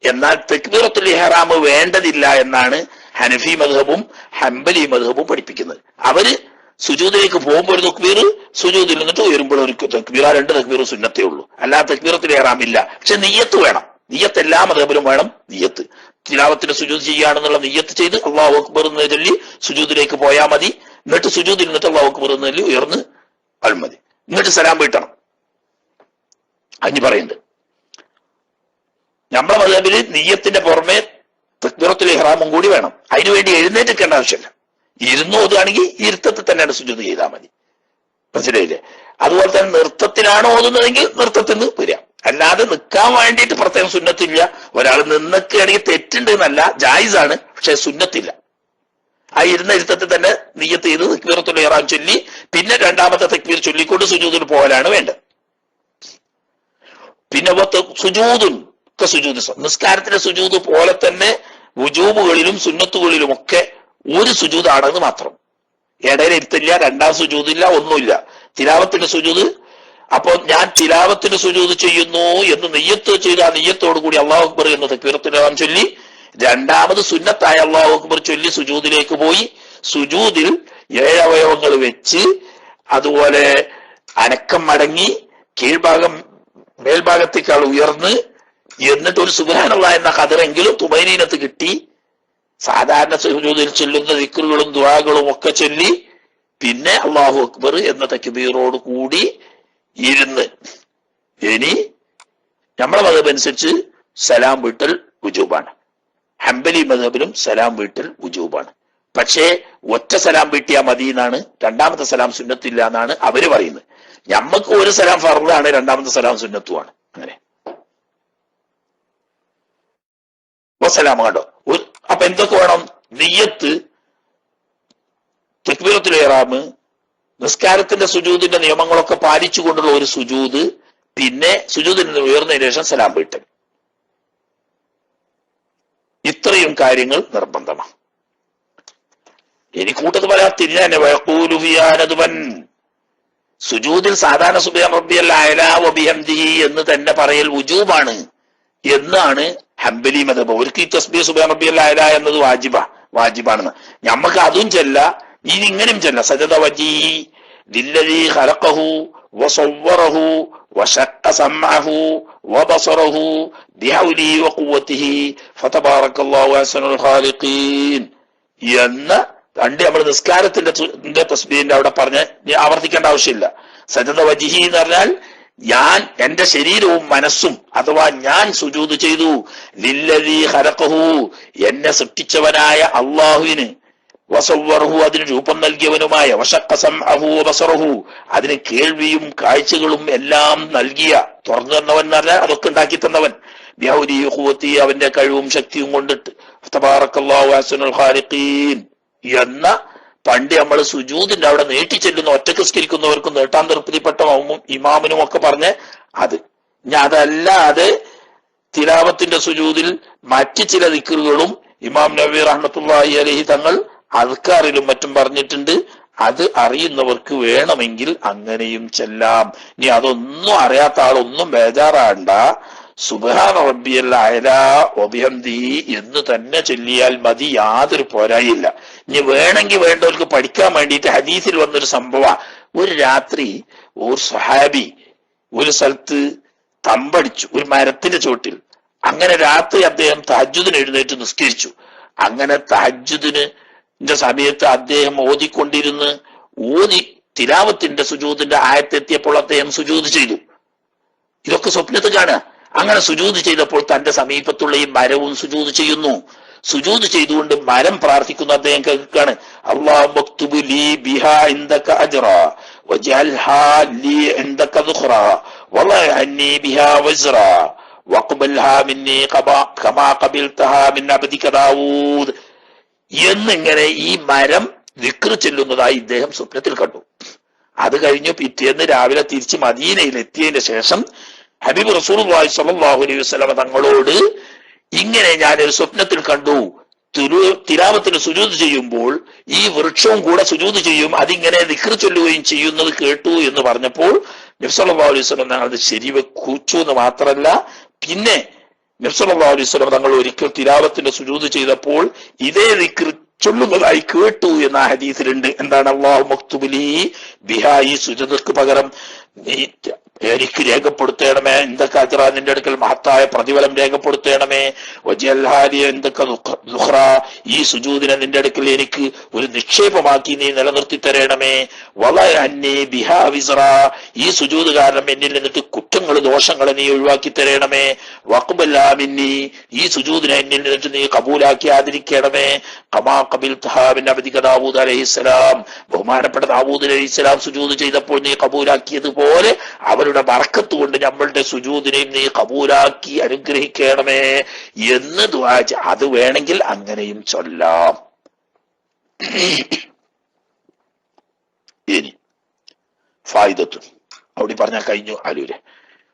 എന്നാൽ തക്ബീറത്തുൽ ഇഹ്റാം വേണ്ടതില്ല എന്നാണ് ഹനഫി മദ്ഹബും ഹംബലി മദ്ഹബും പഠിപ്പിക്കുന്നത്. അവര് സുജൂദിലേക്ക് പോകുമ്പോൾ ഒരു തക്ബീർ, സുജൂദിൽ നിന്നിട്ട് ഉയരുമ്പോൾ ഒരു തക്ബീർ, ആ 2 തക്ബീർ സുന്നത്തേ ഉള്ളൂ. അല്ലാതെ തക്ബീറത്തുൽ ഇഹ്റാം ഇല്ല. പക്ഷെ നിയ്യത്ത് വേണം. നിയ്യത്ത് എല്ലാ മദ്ഹബിലും വേണം. നിയ്യത്ത് തിലാവത്തിന് സുജൂദ് ചെയ്യുകയാണെന്നുള്ള നിയ്യത്ത് ചെയ്ത് അല്ലാഹു അക്ബർ എന്ന് ചൊല്ലി സുജൂദിലേക്ക് പോയാൽ മതി. എന്നിട്ട് സുജൂദിൽ നിന്നിട്ട് അല്ലാഹു അക്ബർ എന്ന് ചൊല്ലി ഉയർന്ന് അൽ മതി. എന്നിട്ട് സലാം വീട്ടണം. അഞ്ഞ് പറയുന്നുണ്ട് നമ്മളെ മദ്ഹബില് നിയ്യത്തിന്റെ പുറമെ തക്ബീറത്തുൽ ഇഹ്റാമും കൂടി വേണം. അതിനുവേണ്ടി എഴുന്നേറ്റിക്കേണ്ട ആവശ്യമില്ല. ഇരുന്ന് ഓതുകയാണെങ്കിൽ ഇരുത്തത്തിൽ തന്നെയാണ് സുജൂദ് ചെയ്താൽ മതി. മനസ്സിലായില്ലേ? അതുപോലെ തന്നെ നൃത്തത്തിലാണ് ഓതുന്നതെങ്കിൽ നൃത്തത്തിൽ നിന്ന് വരാം. അല്ലാതെ നിൽക്കാൻ വേണ്ടിയിട്ട് പ്രത്യേകം സുന്നത്തില്ല. ഒരാൾ നിന്നൊക്കെയാണെങ്കിൽ തെറ്റുണ്ട് എന്നല്ല, ജായിസാണ്, പക്ഷെ സുന്നത്തില്ല. ആ ഇരുന്ന ഇരുത്തത്തിൽ തന്നെ നിയ്യത്ത് ചെയ്ത് തക്ബീറത്തുൽ ഇഹ്റാം ചൊല്ലി പിന്നെ 2ാമത്തെ തക്ബീർ ചൊല്ലിക്കൊണ്ട് സുജൂദിൽ പോകലാണ് വേണ്ടത്. പിന്നെ സുജൂദുൻ സുജൂദ്, നിസ്കാരത്തിന്റെ സുജൂദ് പോലെ തന്നെ വുജൂബുകളിലും സുന്നത്തുകളിലും ഒക്കെ ഒരു സുജൂദാണെന്ന് മാത്രം. ഇടയിൽ ഇരുത്തില്ല, 2ാം സുജൂദില്ല, ഒന്നുമില്ല. തിലാവത്തിന്റെ സുജൂദ്, അപ്പൊ ഞാൻ തിലാവത്തിന് സുജൂദ് ചെയ്യുന്നു എന്ന് നിയ്യത്ത് ചെയ്ത് ആ നിയ്യത്തോടു കൂടി അല്ലാഹു അക്ബർ എന്ന് തക്ബീറത്തുൽ ഇഹ്റാം ചൊല്ലി 2ാമത് സുന്നത്തായ അല്ലാഹു അക്ബർ ചൊല്ലി സുജൂദിലേക്ക് പോയി സുജൂദിൽ 7 അവയവങ്ങൾ വെച്ച് അതുപോലെ അനക്കം മടങ്ങി കീഴ്ഭാഗം മേൽഭാഗത്തേക്കാൾ ഉയർന്ന് എന്നിട്ട് ഒരു സുബ്ഹാനല്ലാഹ് എന്ന ഖദറെങ്കിലും തുമൈനീനത്ത് കിട്ടി സാധാരണ സുജൂദിൽ ചൊല്ലുന്ന ദിക്റുകളും ദുആകളും ഒക്കെ ചൊല്ലി പിന്നെ അല്ലാഹു അക്ബർ എന്ന തക്ബീറോട് കൂടി ഇരുന്ന് ഇനി നമ്മളെ മദ്ഹബ് അനുസരിച്ച് സലാം വീട്ടൽ വുജൂബാണ്. ഹംബലി മദ്ഹബിലും സലാം വീട്ടൽ വുജൂബാണ്. പക്ഷേ ഒറ്റ സലാം വീട്ടിയാൽ മതി എന്നാണ്, 2ാമത്തെ സലാം സുന്നത്തില്ല എന്നാണ് അവര് പറയുന്നത്. ഞമ്മക്ക് ഒരു സലാം ഫർദാണ്, 2ാമത്തെ സലാം സുന്നത്തുമാണ്. അങ്ങനെ സലാം കണ്ടോ. അപ്പൊ എന്തൊക്കെ വേണം? നിയ്യത്ത്, തക്ബീറത്തുൽ ഇഹ്റാം, നിസ്കാരത്തിന്റെ സുജൂദിന്റെ നിയമങ്ങളൊക്കെ പാലിച്ചുകൊണ്ടുള്ള ഒരു സുജൂദ്, പിന്നെ സുജൂദിൽ നിന്ന് ഉയർന്നതിന് ശേഷം സലാം വീട്ടൽ. ഇത്രയും കാര്യങ്ങൾ നിർബന്ധമാണ്. ഇനി കൂട്ടത്ത് പറയാൻ തിരിഞ്ഞാൻ സുജൂദിൽ സാധാരണ സുബ്ഹാന റബ്ബിയൽ അഅ്ലാ വബിഹംദിഹി എന്ന് തന്നെ പറയൽ വുജൂബാണ് എന്നാണ് ഹംബലി മദ്ഹബ്. അവർക്ക് ഈ തസ്ബീഹ് സുബ്ഹാന റബ്ബിയൽ അഅ്ലാ എന്നത് വാജിബാണെന്ന്. ഞമ്മക്ക് അതും ചെല്ല, ഇനി ഇങ്ങനെയും ചെല്ല. സജദ വജീഹി ലില്ലദീ ഖലഖഹു വസവ്വറഹു വശഖ സമഅഹു വബസറഹു ബിഹൗലിഹി വഖുവ്വതിഹി ഫതബാറകല്ലാഹു അഹ്സനുൽ ഖാലിഖീൻ എന്ന പണ്ട് നമ്മൾ നിസ്കാരത്തിന്റെ തസ്ബീഹിന്റെ അവിടെ പറഞ്ഞ് ആവർത്തിക്കേണ്ട ആവശ്യമില്ല. സജദ വജിഹി എന്ന് പറഞ്ഞാൽ ഞാൻ എന്റെ ശരീരവും മനസ്സും അഥവാ ഞാൻ സുജൂദ് ചെയ്തു ലില്ലദീ ഖലഖഹു എന്നെ സൃഷ്ടിച്ചവനായ അള്ളാഹുവിന്, വസവ്വറഹു അതിന് രൂപം നൽകിയവനുമായ, വശഖ സമഅഹു വബസറഹു അതിന് കേൾവിയും കാഴ്ചകളും എല്ലാം നൽകിയ, തുറന്നു തന്നവൻ എന്ന് പറഞ്ഞാൽ അതൊക്കെ ഉണ്ടാക്കി തന്നവൻ, ബിഹൗലിഹി വഖുവ്വതിഹി അവന്റെ കഴിവും ശക്തിയും കൊണ്ടിട്ട്, തബാറകല്ലാഹു അഹ്സനുൽ ഖാലിഖീൻ എന്ന പണ്ട് നമ്മൾ സുജൂദിന്റെ അവിടെ നീട്ടിച്ചെല്ലുന്ന ഒറ്റക്ക് സ്കരിക്കുന്നവർക്കും നീട്ടാൻ തൃപ്തിപ്പെട്ട ഇമാമിനും ഒക്കെ പറഞ്ഞ് അത്. ഇനി അതല്ലാതെ തിലാവത്തിന്റെ സുജൂദിൽ മറ്റു ചില ദിക്റുകളും ഇമാം നബവി റഹ്മത്തുള്ളാഹി അലൈഹി തങ്ങൾ അദ്കാറിലും മറ്റും പറഞ്ഞിട്ടുണ്ട്. അത് അറിയുന്നവർക്ക് വേണമെങ്കിൽ അങ്ങനെയും ചെല്ലാം. ഇനി അതൊന്നും അറിയാത്ത ആളൊന്നും ബേജാറാണ്ട. സുബ്ഹാന റബ്ബിയൽ അഅ്ലാ വബിഹംദിഹി എന്ന് തന്നെ ചൊല്ലിയാൽ മതി, യാതൊരു പോരായില്ല. ഇനി വേണമെങ്കിൽ വേണ്ടവർക്ക് പഠിക്കാൻ വേണ്ടിയിട്ട് ഹദീസിൽ വന്നൊരു സംഭവം. ഒരു രാത്രി ഒരു സ്വഹാബി ഒരു സ്ഥലത്ത് തമ്പടിച്ചു, ഒരു മരത്തിന്റെ ചോട്ടിൽ. അങ്ങനെ രാത്രി അദ്ദേഹം തഹജ്ജുദിന് എഴുന്നേറ്റ് നിസ്കരിച്ചു. അങ്ങനെ തഹജ്ജുദിന്റെ സമയത്ത് അദ്ദേഹം ഓതിക്കൊണ്ടിരുന്ന് തിലാവത്തിന്റെ സുജൂദിന്റെ ആയത്തെത്തിയപ്പോൾ അദ്ദേഹം സുജൂദ് ചെയ്തു. ഇതൊക്കെ സ്വപ്നത്തിൽ കാണുക. അങ്ങനെ സുജൂദ് ചെയ്തപ്പോൾ തന്റെ സമീപത്തുള്ള ഈ മരവും സുജൂദ് ചെയ്യുന്നു. സുജൂദ് ചെയ്തുകൊണ്ട് മരം പ്രാർത്ഥിക്കുന്നു. അദ്ദേഹം കേൾക്കാണ്, അല്ലാഹുമ്മ ഉക്തുബ് ലീ ബിഹാ ഇൻദക അജ്റാ വജഅൽഹാ ലീ ഇൻദക ദുഖറാ വളഅ അന്നി ബിഹാ വസ്റാ വഖ്ബൽഹാ മിന്നി കമാ ഖബൽതഹാ മിൻ അബ്ദിക ദാവൂദ് എന്നിങ്ങനെ ഈ മരം ദിക്ർ ചെല്ലുന്നതായി ഇദ്ദേഹം സ്വപ്നത്തിൽ കണ്ടു. അത് കഴിഞ്ഞു പിറ്റേന്ന് രാവിലെ തിരിച്ച് മദീനയിൽ എത്തിയതിന് ശേഷം ഹബീബ് റസൂലുള്ളാഹി സ്വല്ലല്ലാഹു അലൈഹി വസല്ലം തങ്ങളോട് ഇങ്ങനെ ഞാനൊരു സ്വപ്നത്തിൽ കണ്ടു, തിലാവത്തിന് സുജൂദ് ചെയ്യുമ്പോൾ ഈ വൃക്ഷവും കൂടെ സുജൂദ് ചെയ്യും, അതിങ്ങനെ ദിക്ർ ചൊല്ലുകയും ചെയ്യുന്നത് കേട്ടു എന്ന് പറഞ്ഞപ്പോൾ നബി സല്ലല്ലാഹു അലൈഹി വസല്ലം തങ്ങൾ അത് ശരിവെച്ചു എന്ന് മാത്രമല്ല, പിന്നെ നബി സല്ലല്ലാഹു അലൈഹി വസല്ലം തങ്ങൾ ഒരിക്കൽ തിലാവത്തിന്റെ സുജൂദ് ചെയ്തപ്പോൾ ഇതേ ദിക്ർ ചൊല്ലുന്നതായി കേട്ടു എന്ന ഹദീസിലുണ്ട്. എന്താണ്? അല്ലാഹുമ്മ ഉക്തുബ് ലീ ബിഹാ, ഈ സുജൂദിക്ക് പകരം നീ എനിക്ക് രേഖപ്പെടുത്തേണമേ, എന്തൊക്കെ അജ്റ നിന്റെ അടുക്കൽ മഹത്തായ പ്രതിഫലം രേഖപ്പെടുത്തേണമേ, വജഅൽഹാലി എന്തൊക്കെ ദുഖ്റ ഈ സുജൂദിനെ നിന്റെ അടുക്കൽ എനിക്ക് ഒരു നിക്ഷേപമാക്കി നീ നിലനിർത്തി തരണമേ, വളഅ അന്നി ബിഹാ വിസ്റ ഈ സുജൂദ് കാരണം എന്നിൽ നിന്നിട്ട് കുറ്റങ്ങൾ ദോഷങ്ങളെ നീ ഒഴിവാക്കി തരണമേ, വഖ്ബൽഹാ മിന്നി ഈ സുജൂദിനെ എന്നിൽ നിന്നിട്ട് നീ കബൂലാക്കി ആദരിക്കണമേ, കമാ ഖബൽതഹാ മിൻ അബ്ദിക ദാവൂദ് അലൈഹിസ്സലാം ബഹുമാനപ്പെട്ട ദാവൂദ് അലൈഹിസ്സലാം സുജൂദ് ചെയ്തപ്പോൾ നീ കബൂലാക്കിയതുപോലെ അവരുടെ ബർക്കത്ത് കൊണ്ട് നമ്മളുടെ സുജൂദിനെയും നീ കബൂലാക്കി അനുഗ്രഹിക്കണമേ എന്ന് ദുആ. അത് വേണമെങ്കിൽ അങ്ങനെയും ചൊല്ലാം. ഇനി ഫായിദത്തുൻ അവിടെ പറഞ്ഞാൽ കഴിഞ്ഞു. അലൂരെ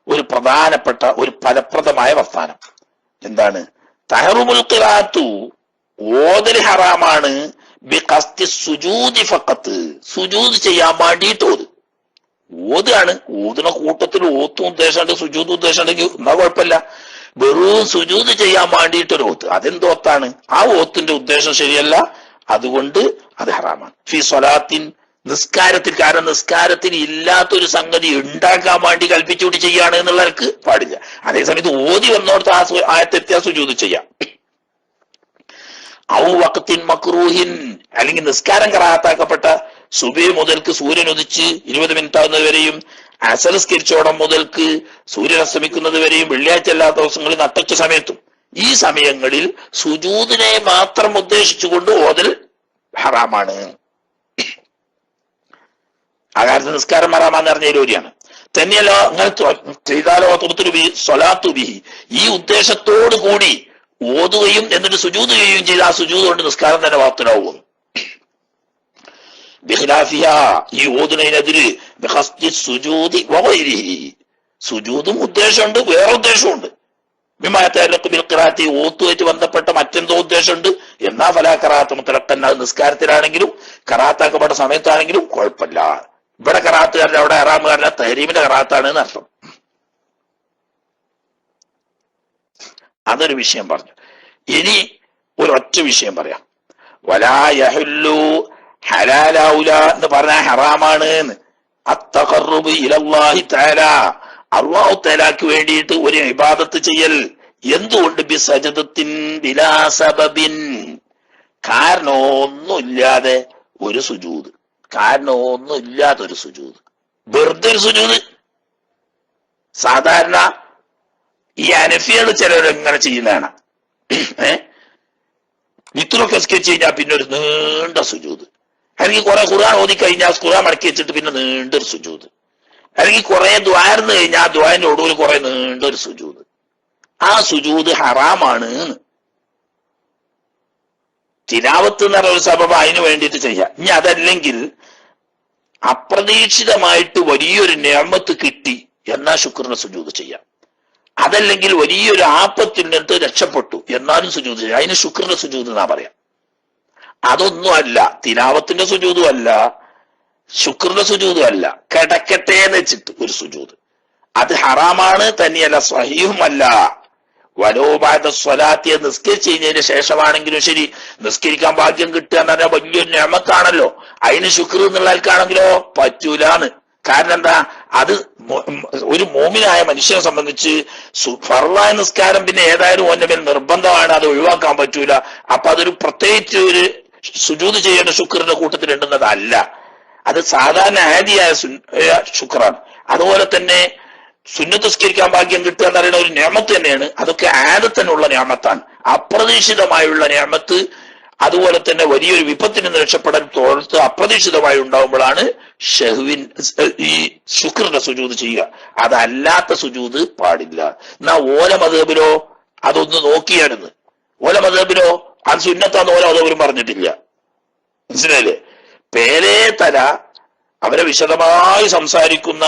ഒരു പ്രധാനപ്പെട്ട ഒരു ഫലപ്രദമായ വർത്താനം എന്താണ്? തഹറുമുൽ ഖിറാഅത്തു ഓതൽ ഹറാമാണ് ബിഖസ്തി സുജൂദി ഫഖത്ത് സുജൂദ് ചെയ്യാൻ വേണ്ടിയിട്ട് ഓതാണ്. ഓതുന്ന കൂട്ടത്തിൽ ഓത്തും ഉദ്ദേശമുണ്ട് സുജൂദ് ഉദ്ദേശമുണ്ടെങ്കിൽ എന്നാ കുഴപ്പമില്ല. വെറും സുജൂദ് ചെയ്യാൻ വേണ്ടിയിട്ടൊരു ഓത്ത്, അതെന്തോത്താണ്? ആ ഓത്തിന്റെ ഉദ്ദേശം ശരിയല്ല, അതുകൊണ്ട് അത് ഹറാമാണ്. ഫി സ്വലാത്തിൻ നിസ്കാരത്തിൽ, കാരണം നിസ്കാരത്തിന് ഇല്ലാത്തൊരു സംഗതി ഉണ്ടാക്കാൻ വേണ്ടി കൽപ്പിച്ചുകൂടി ചെയ്യാണ് എന്നുള്ളവർക്ക് പാടില്ല. അതേസമയത്ത് ഓതി വന്നോടത്ത് ആ ആയത്തെത്തിയാ സുജൂദ് ചെയ്യാം. ഔ വഖത്തിൻ മക്റൂഹിൻ അല്ലെങ്കിൽ നിസ്കാരം കറാഹത്താക്കപ്പെട്ട സുബഹി മുതൽക്ക് സൂര്യൻ ഉദിച്ച് 20 മിനിറ്റ് ആകുന്നത് വരെയും അസർ നിസ്കരിച്ചോടം മുതൽക്ക് സൂര്യൻ അസ്തമിക്കുന്നത് വരെയും വെള്ളിയാഴ്ച അല്ലാത്ത ദിവസങ്ങളിൽ നട്ടച്ച സമയത്തും ഈ സമയങ്ങളിൽ സുജൂദിനെ മാത്രം ഉദ്ദേശിച്ചുകൊണ്ട് ഓതൽ ഹറാമാണ്. ആ കാര്യത്തിൽ നിസ്കാരം ഹറാമാന്ന് പറഞ്ഞ ജോലിയാണ്. തന്നെയല്ല അങ്ങനെ ചെയ്താലോ സ്വലാത്തു ബിഹി ഈ ഉദ്ദേശത്തോടു കൂടി ഓതുകയും എന്നിട്ട് സുജൂദ് ചെയ്യുകയും ചെയ്ത് ആ സുജൂദ് കൊണ്ട് നിസ്കാരം തന്നെ വാത്തിലാവുന്നു. ബിഖിലാഫിഹ, ഈ ഓതുന്നതിനെതിര് ബിഖസ്ദി സുജൂദി വഗൈരിഹി, സുജൂദും ഉദ്ദേശമുണ്ട്, വേറെ ഉദ്ദേശമുണ്ട്. ബിൽഖിറാഅത്തി, ഓത്തുമായിട്ട് ബന്ധപ്പെട്ട മറ്റെന്തോ ഉദ്ദേശമുണ്ട്. എന്നാ ഫലാ ഖറാഅത്ത് മുത്ലഖൻ, അത് നിസ്കാരത്തിലാണെങ്കിലും ഖറാഅത്താക്കപ്പെട്ട സമയത്താണെങ്കിലും കുഴപ്പമില്ല. ഇവിടെ ഖറാഅത്തുകാരൻ അവിടെ ഹറാമുകാരൻ തഹരീമിന്റെ ഖറാഅത്താണ് എന്നർത്ഥം. അതൊരു വിഷയം പറഞ്ഞു. ഇനി ഒരൊറ്റ വിഷയം പറയാം. വലാ യഹുല്ലു, ഹലാലാവുല എന്ന് പറഞ്ഞാൽ ഹറാമാണ്. അത്തഖർറുബ് ഇലല്ലാഹി തആല, അല്ലാഹു തആലക്ക് വേണ്ടിയിട്ട് ഒരു ഇബാദത്ത് ചെയ്യൽ. എന്തുകൊണ്ട്? ബിസജദത്തിൻ ബിലാ സബബിൻ, കാരണമൊന്നുമില്ലാതെ ഒരു സുജൂദ്, കാരണമൊന്നുമില്ലാതെ ഒരു സുജൂദ്, വെറുതെ ഒരു സുജൂദ്. സാധാരണ ഈ അനഫികൾ ചിലരെങ്ങനെ ചെയ്യുന്നതാണ്. വിത്രൊക്കെ സ്കെച്ച് കഴിഞ്ഞാൽ പിന്നെ ഒരു നീണ്ട സുജൂദ്, അല്ലെങ്കിൽ കുറെ ഖുർആൻ ഓതി കഴിഞ്ഞാൽ ഖുർആൻ മടക്കി വെച്ചിട്ട് പിന്നെ നീണ്ടൊരു സുജൂദ്, അല്ലെങ്കിൽ കുറെ ദ്വാരന്ന് കഴിഞ്ഞാൽ ആ ദ്വാരന്റെ ഒടുവിൽ കുറെ നീണ്ടൊരു സുജൂദ്. ആ സുജൂദ് ഹറാമാണ്. തിലാവത്ത് എന്ന് പറഞ്ഞ ഒരു സബബ് അതിന് വേണ്ടിയിട്ട് ചെയ്യാം. ഇനി അതല്ലെങ്കിൽ അപ്രതീക്ഷിതമായിട്ട് വലിയൊരു നിഅമത്ത് കിട്ടി എന്നാ ശുക്രിന്റെ സുജൂദ് ചെയ്യാം. അതല്ലെങ്കിൽ വലിയൊരു ആപത്തിൽ നിന്ന് രക്ഷപ്പെട്ടു എന്നാലും സുജൂദ് ചെയ്യാം. അതിന് ശുക്രിന്റെ സുജൂദ് എന്നാ പറയാം. അതൊന്നും അല്ല, തിലാവത്തിന്റെ സുജൂദും അല്ല, ശുക്രിന്റെ സുജൂദും അല്ല, കിടക്കട്ടെ എന്ന് വെച്ചിട്ട് ഒരു സുജൂദ്, അത് ഹറാമാണ്. തന്നെയല്ല സ്വഹീഹുമല്ല. വലോബാദ സ്വലാത്തിയെ നിസ്കരിച്ച് കഴിഞ്ഞതിന് ശേഷമാണെങ്കിലും ശരി, നിസ്കരിക്കാൻ ഭാഗ്യം കിട്ടുക എന്ന് പറഞ്ഞാൽ വലിയൊരു നിഅമത്താണല്ലോ. അതിന് ശുക്ർ എന്നുള്ള ആൾക്കാണെങ്കിലോ പറ്റൂലാന്ന്. കാരണം എന്താ? അത് ഒരു മോമിനായ മനുഷ്യനെ സംബന്ധിച്ച് ഫർളായ നിസ്കാരം പിന്നെ ഏതായാലും ഓന്റെ മേൽ നിർബന്ധമാണ്, അത് ഒഴിവാക്കാൻ പറ്റൂല. അപ്പൊ അതൊരു പ്രത്യേകിച്ച് ഒരു സുജൂദ് ചെയ്യേണ്ട ശുക്രിന്റെ കൂട്ടത്തിൽ ഉണ്ടെന്നതല്ല. അത് സാധാരണ ആദിയായ ശുക്രാണ്. അതുപോലെ തന്നെ സുന്നത്ത് നിസ്കരിക്കാൻ ഭാഗ്യം കിട്ടുക എന്ന് പറയുന്ന ഒരു നിഅമത്ത് തന്നെയാണ്. അതൊക്കെ ആദത്തിനുള്ള നിഅമത്താണ്, അപ്രതീക്ഷിതമായുള്ള നിഅമത്ത്. അതുപോലെ തന്നെ വലിയൊരു വിപത്തിൽ നിന്ന് രക്ഷപ്പെടാൻ തോർത്ത് അപ്രതീക്ഷിതമായി ഉണ്ടാവുമ്പോഴാണ് ഷഹ്വിൻ ഈ ശുക്രിന്റെ സുജൂദ് ചെയ്യുക. അതല്ലാത്ത സുജൂദ് പാടില്ല. എന്നാ ഓല മദ്ഹബിലോ അതൊന്ന് നോക്കിയായിരുന്നു. ഓല മദ്ഹബിലോ അത് സുന്നത്താന്ന് ഓല മദ്ഹബിലും പറഞ്ഞിട്ടില്ല. മനസ്സിലായില്ലേ? പേരേ തല അവരെ വിശദമായി സംസാരിക്കുന്ന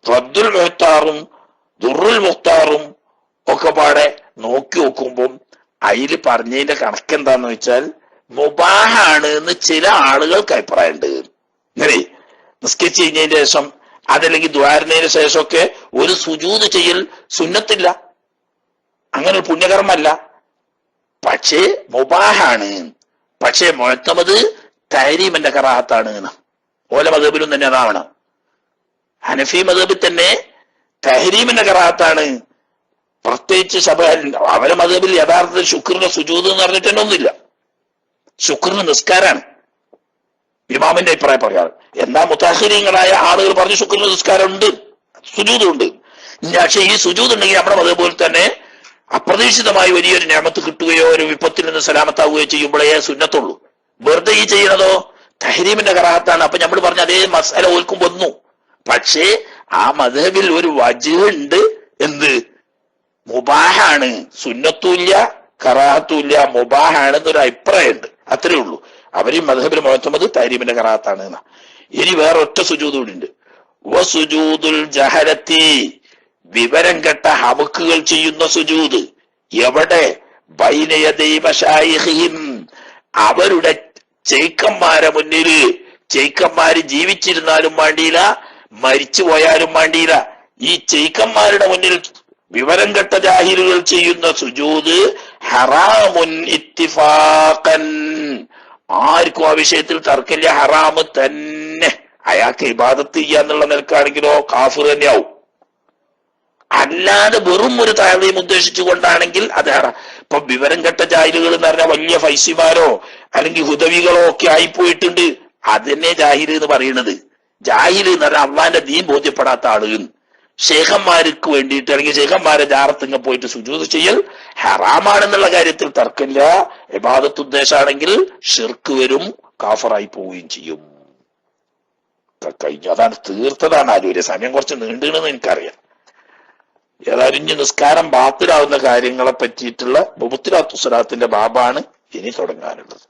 റദ്ദുൽ മുഖ്താറും ദുറുൽ മുഖ്താറും ഒക്കെ പാടെ നോക്കി നോക്കുമ്പം അതില് പറഞ്ഞതിന്റെ കണക്കെന്താന്ന് വെച്ചാൽ മുബാഹാണ് എന്ന് ചില ആളുകൾക്ക് അഭിപ്രായമുണ്ട്. ഇങ്ങനെ നിസ്കരിച്ച് കഴിഞ്ഞതിന് ശേഷം അതല്ലെങ്കിൽ ദ്വാരുന്നതിന് ശേഷമൊക്കെ ഒരു സുജൂദ് ചെയ്യൽ സുന്നത്തില്ല, അങ്ങനെ ഒരു പുണ്യകർമ്മല്ല. പക്ഷേ മുബാഹാണ്. പക്ഷേ മുഅത്തമദ് തഹരീമിന്റെ കറാഹത്താണ്. ഓല മദ്ഹബിലും തന്നെ അതാണ്. ഹനഫി മദ്ഹബിൽ തന്നെ തഹരീമിന്റെ കറാഹത്താണ്. പ്രത്യേകിച്ച് അവരെ മദ്ഹബിൽ യഥാർത്ഥത്തിൽ ശുക്രിന്റെ സുജൂദ് എന്ന് പറഞ്ഞിട്ട് തന്നെ ഒന്നുമില്ല. ശുക്രിന് നിസ്കാരാണ് ഇമാമിന്റെ അഭിപ്രായം പറയാറ്. എന്നാ മുതാഹിരീങ്ങളായ ആളുകൾ പറഞ്ഞു ശുക്രിന് നിസ്കാരം ഉണ്ട്, സുജൂദ് ഉണ്ട്. പക്ഷെ ഈ സുജൂദ് ഉണ്ടെങ്കിൽ നമ്മുടെ മദ്ഹബ് പോലെ തന്നെ അപ്രതീക്ഷിതമായി വലിയൊരു നിഅമത്ത് കിട്ടുകയോ ഒരു വിപത്തിൽ നിന്ന് സലാമത്താവുകയോ ചെയ്യുമ്പോഴേ സുന്നത്തുള്ളൂ. വെറുതെ ഈ ചെയ്യണതോ തഹരീമിന്റെ കറാഹത്താണ്. അപ്പൊ നമ്മൾ പറഞ്ഞ അതേ മസാല ഓൽക്കും വന്നു. പക്ഷേ ആ മദ്ഹബിൽ ഒരു വജ്ഹ് ഉണ്ട്. എന്ത്? മുബാഹാണ്. സുന്നത്തുമില്ല കറാഹത്തുമില്ല, മുബാഹാണെന്നൊരു അഭിപ്രായമുണ്ട്. അത്രേ ഉള്ളൂ. അവര് മദ്ഹബിൽ മുഅത്തമദ് തഹരീമിന്റെ കറാഹത്താണ് എന്നാ. ഇനി വേറെ ഒറ്റ സുജൂദ് കൂടി ഉണ്ട്. വസുജൂദുൽ ജഹരത്തി, വിവരം കെട്ട ഹമുക്കുകൾ ചെയ്യുന്ന സുജൂദ്. എവിടെ? ബൈന യദൈ മശായിഖിഹിം, അവരുടെ ചേക്കന്മാരെ മുന്നില്. ചേക്കന്മാര് ജീവിച്ചിരുന്നാലും വേണ്ടിയില്ല, മരിച്ചു പോയാലും വേണ്ടിയില്ല. ഈ ചേക്കന്മാരുടെ മുന്നിൽ വിവരം കെട്ട ജാഹിലുകൾ ചെയ്യുന്ന സുജൂദ് ഹറാമുൻ ഇത്തിഫാഖൻ. ആർക്കും ആ വിഷയത്തിൽ തർക്കമില്ല, ഹറാമ് തന്നെ. അയാൾക്ക് ഇബാദത്ത് ചെയ്യാന്നുള്ള നിലക്കാണെങ്കിലോ കാഫിർ തന്നെയാവും. അല്ലാതെ വെറും ഒരു താഴ്വയും ഉദ്ദേശിച്ചുകൊണ്ടാണെങ്കിൽ അത് ഹറാം. ഇപ്പൊ വിവരം കെട്ട ജാഹിലുകൾ എന്ന് പറഞ്ഞാൽ വലിയ ഫൈസിമാരോ അല്ലെങ്കിൽ ഹുദവികളോ ഒക്കെ ആയിപ്പോയിട്ടുണ്ട്. അതന്നെ ജാഹിൽ എന്ന് പറയുന്നത്. ജാഹിൽ എന്ന് പറഞ്ഞാൽ അള്ളാന്റെ ദീൻ ബോധ്യപ്പെടാത്ത ആളുകൾ. ശേഖന്മാർക്ക് വേണ്ടിയിട്ട് അല്ലെങ്കിൽ ശേഖന്മാരെ ജാറത്തിങ്ങ പോയിട്ട് സുജൂദ് ചെയ്യൽ ഹറാമാണെന്നുള്ള കാര്യത്തിൽ തർക്കമില്ല. ഇബാദത്ത് ഉദ്ദേശമാണെങ്കിൽ ഷിർക്ക് വരും, കാഫറായി പോവുകയും ചെയ്യും. കഴിഞ്ഞു. അതാണ് തീർത്തതാണ് ആലൂര്. സമയം കുറച്ച് നീണ്ടുകണെന്ന് എനിക്കറിയാം. ഏതായാലും ഇനി നിസ്കാരം ബാത്തിലാവുന്ന കാര്യങ്ങളെ പറ്റിയിട്ടുള്ള മുബത്തിലാത്തു സ്വലാത്തിന്റെ ബാബാണ് ഇനി തുടങ്ങാനുള്ളത്.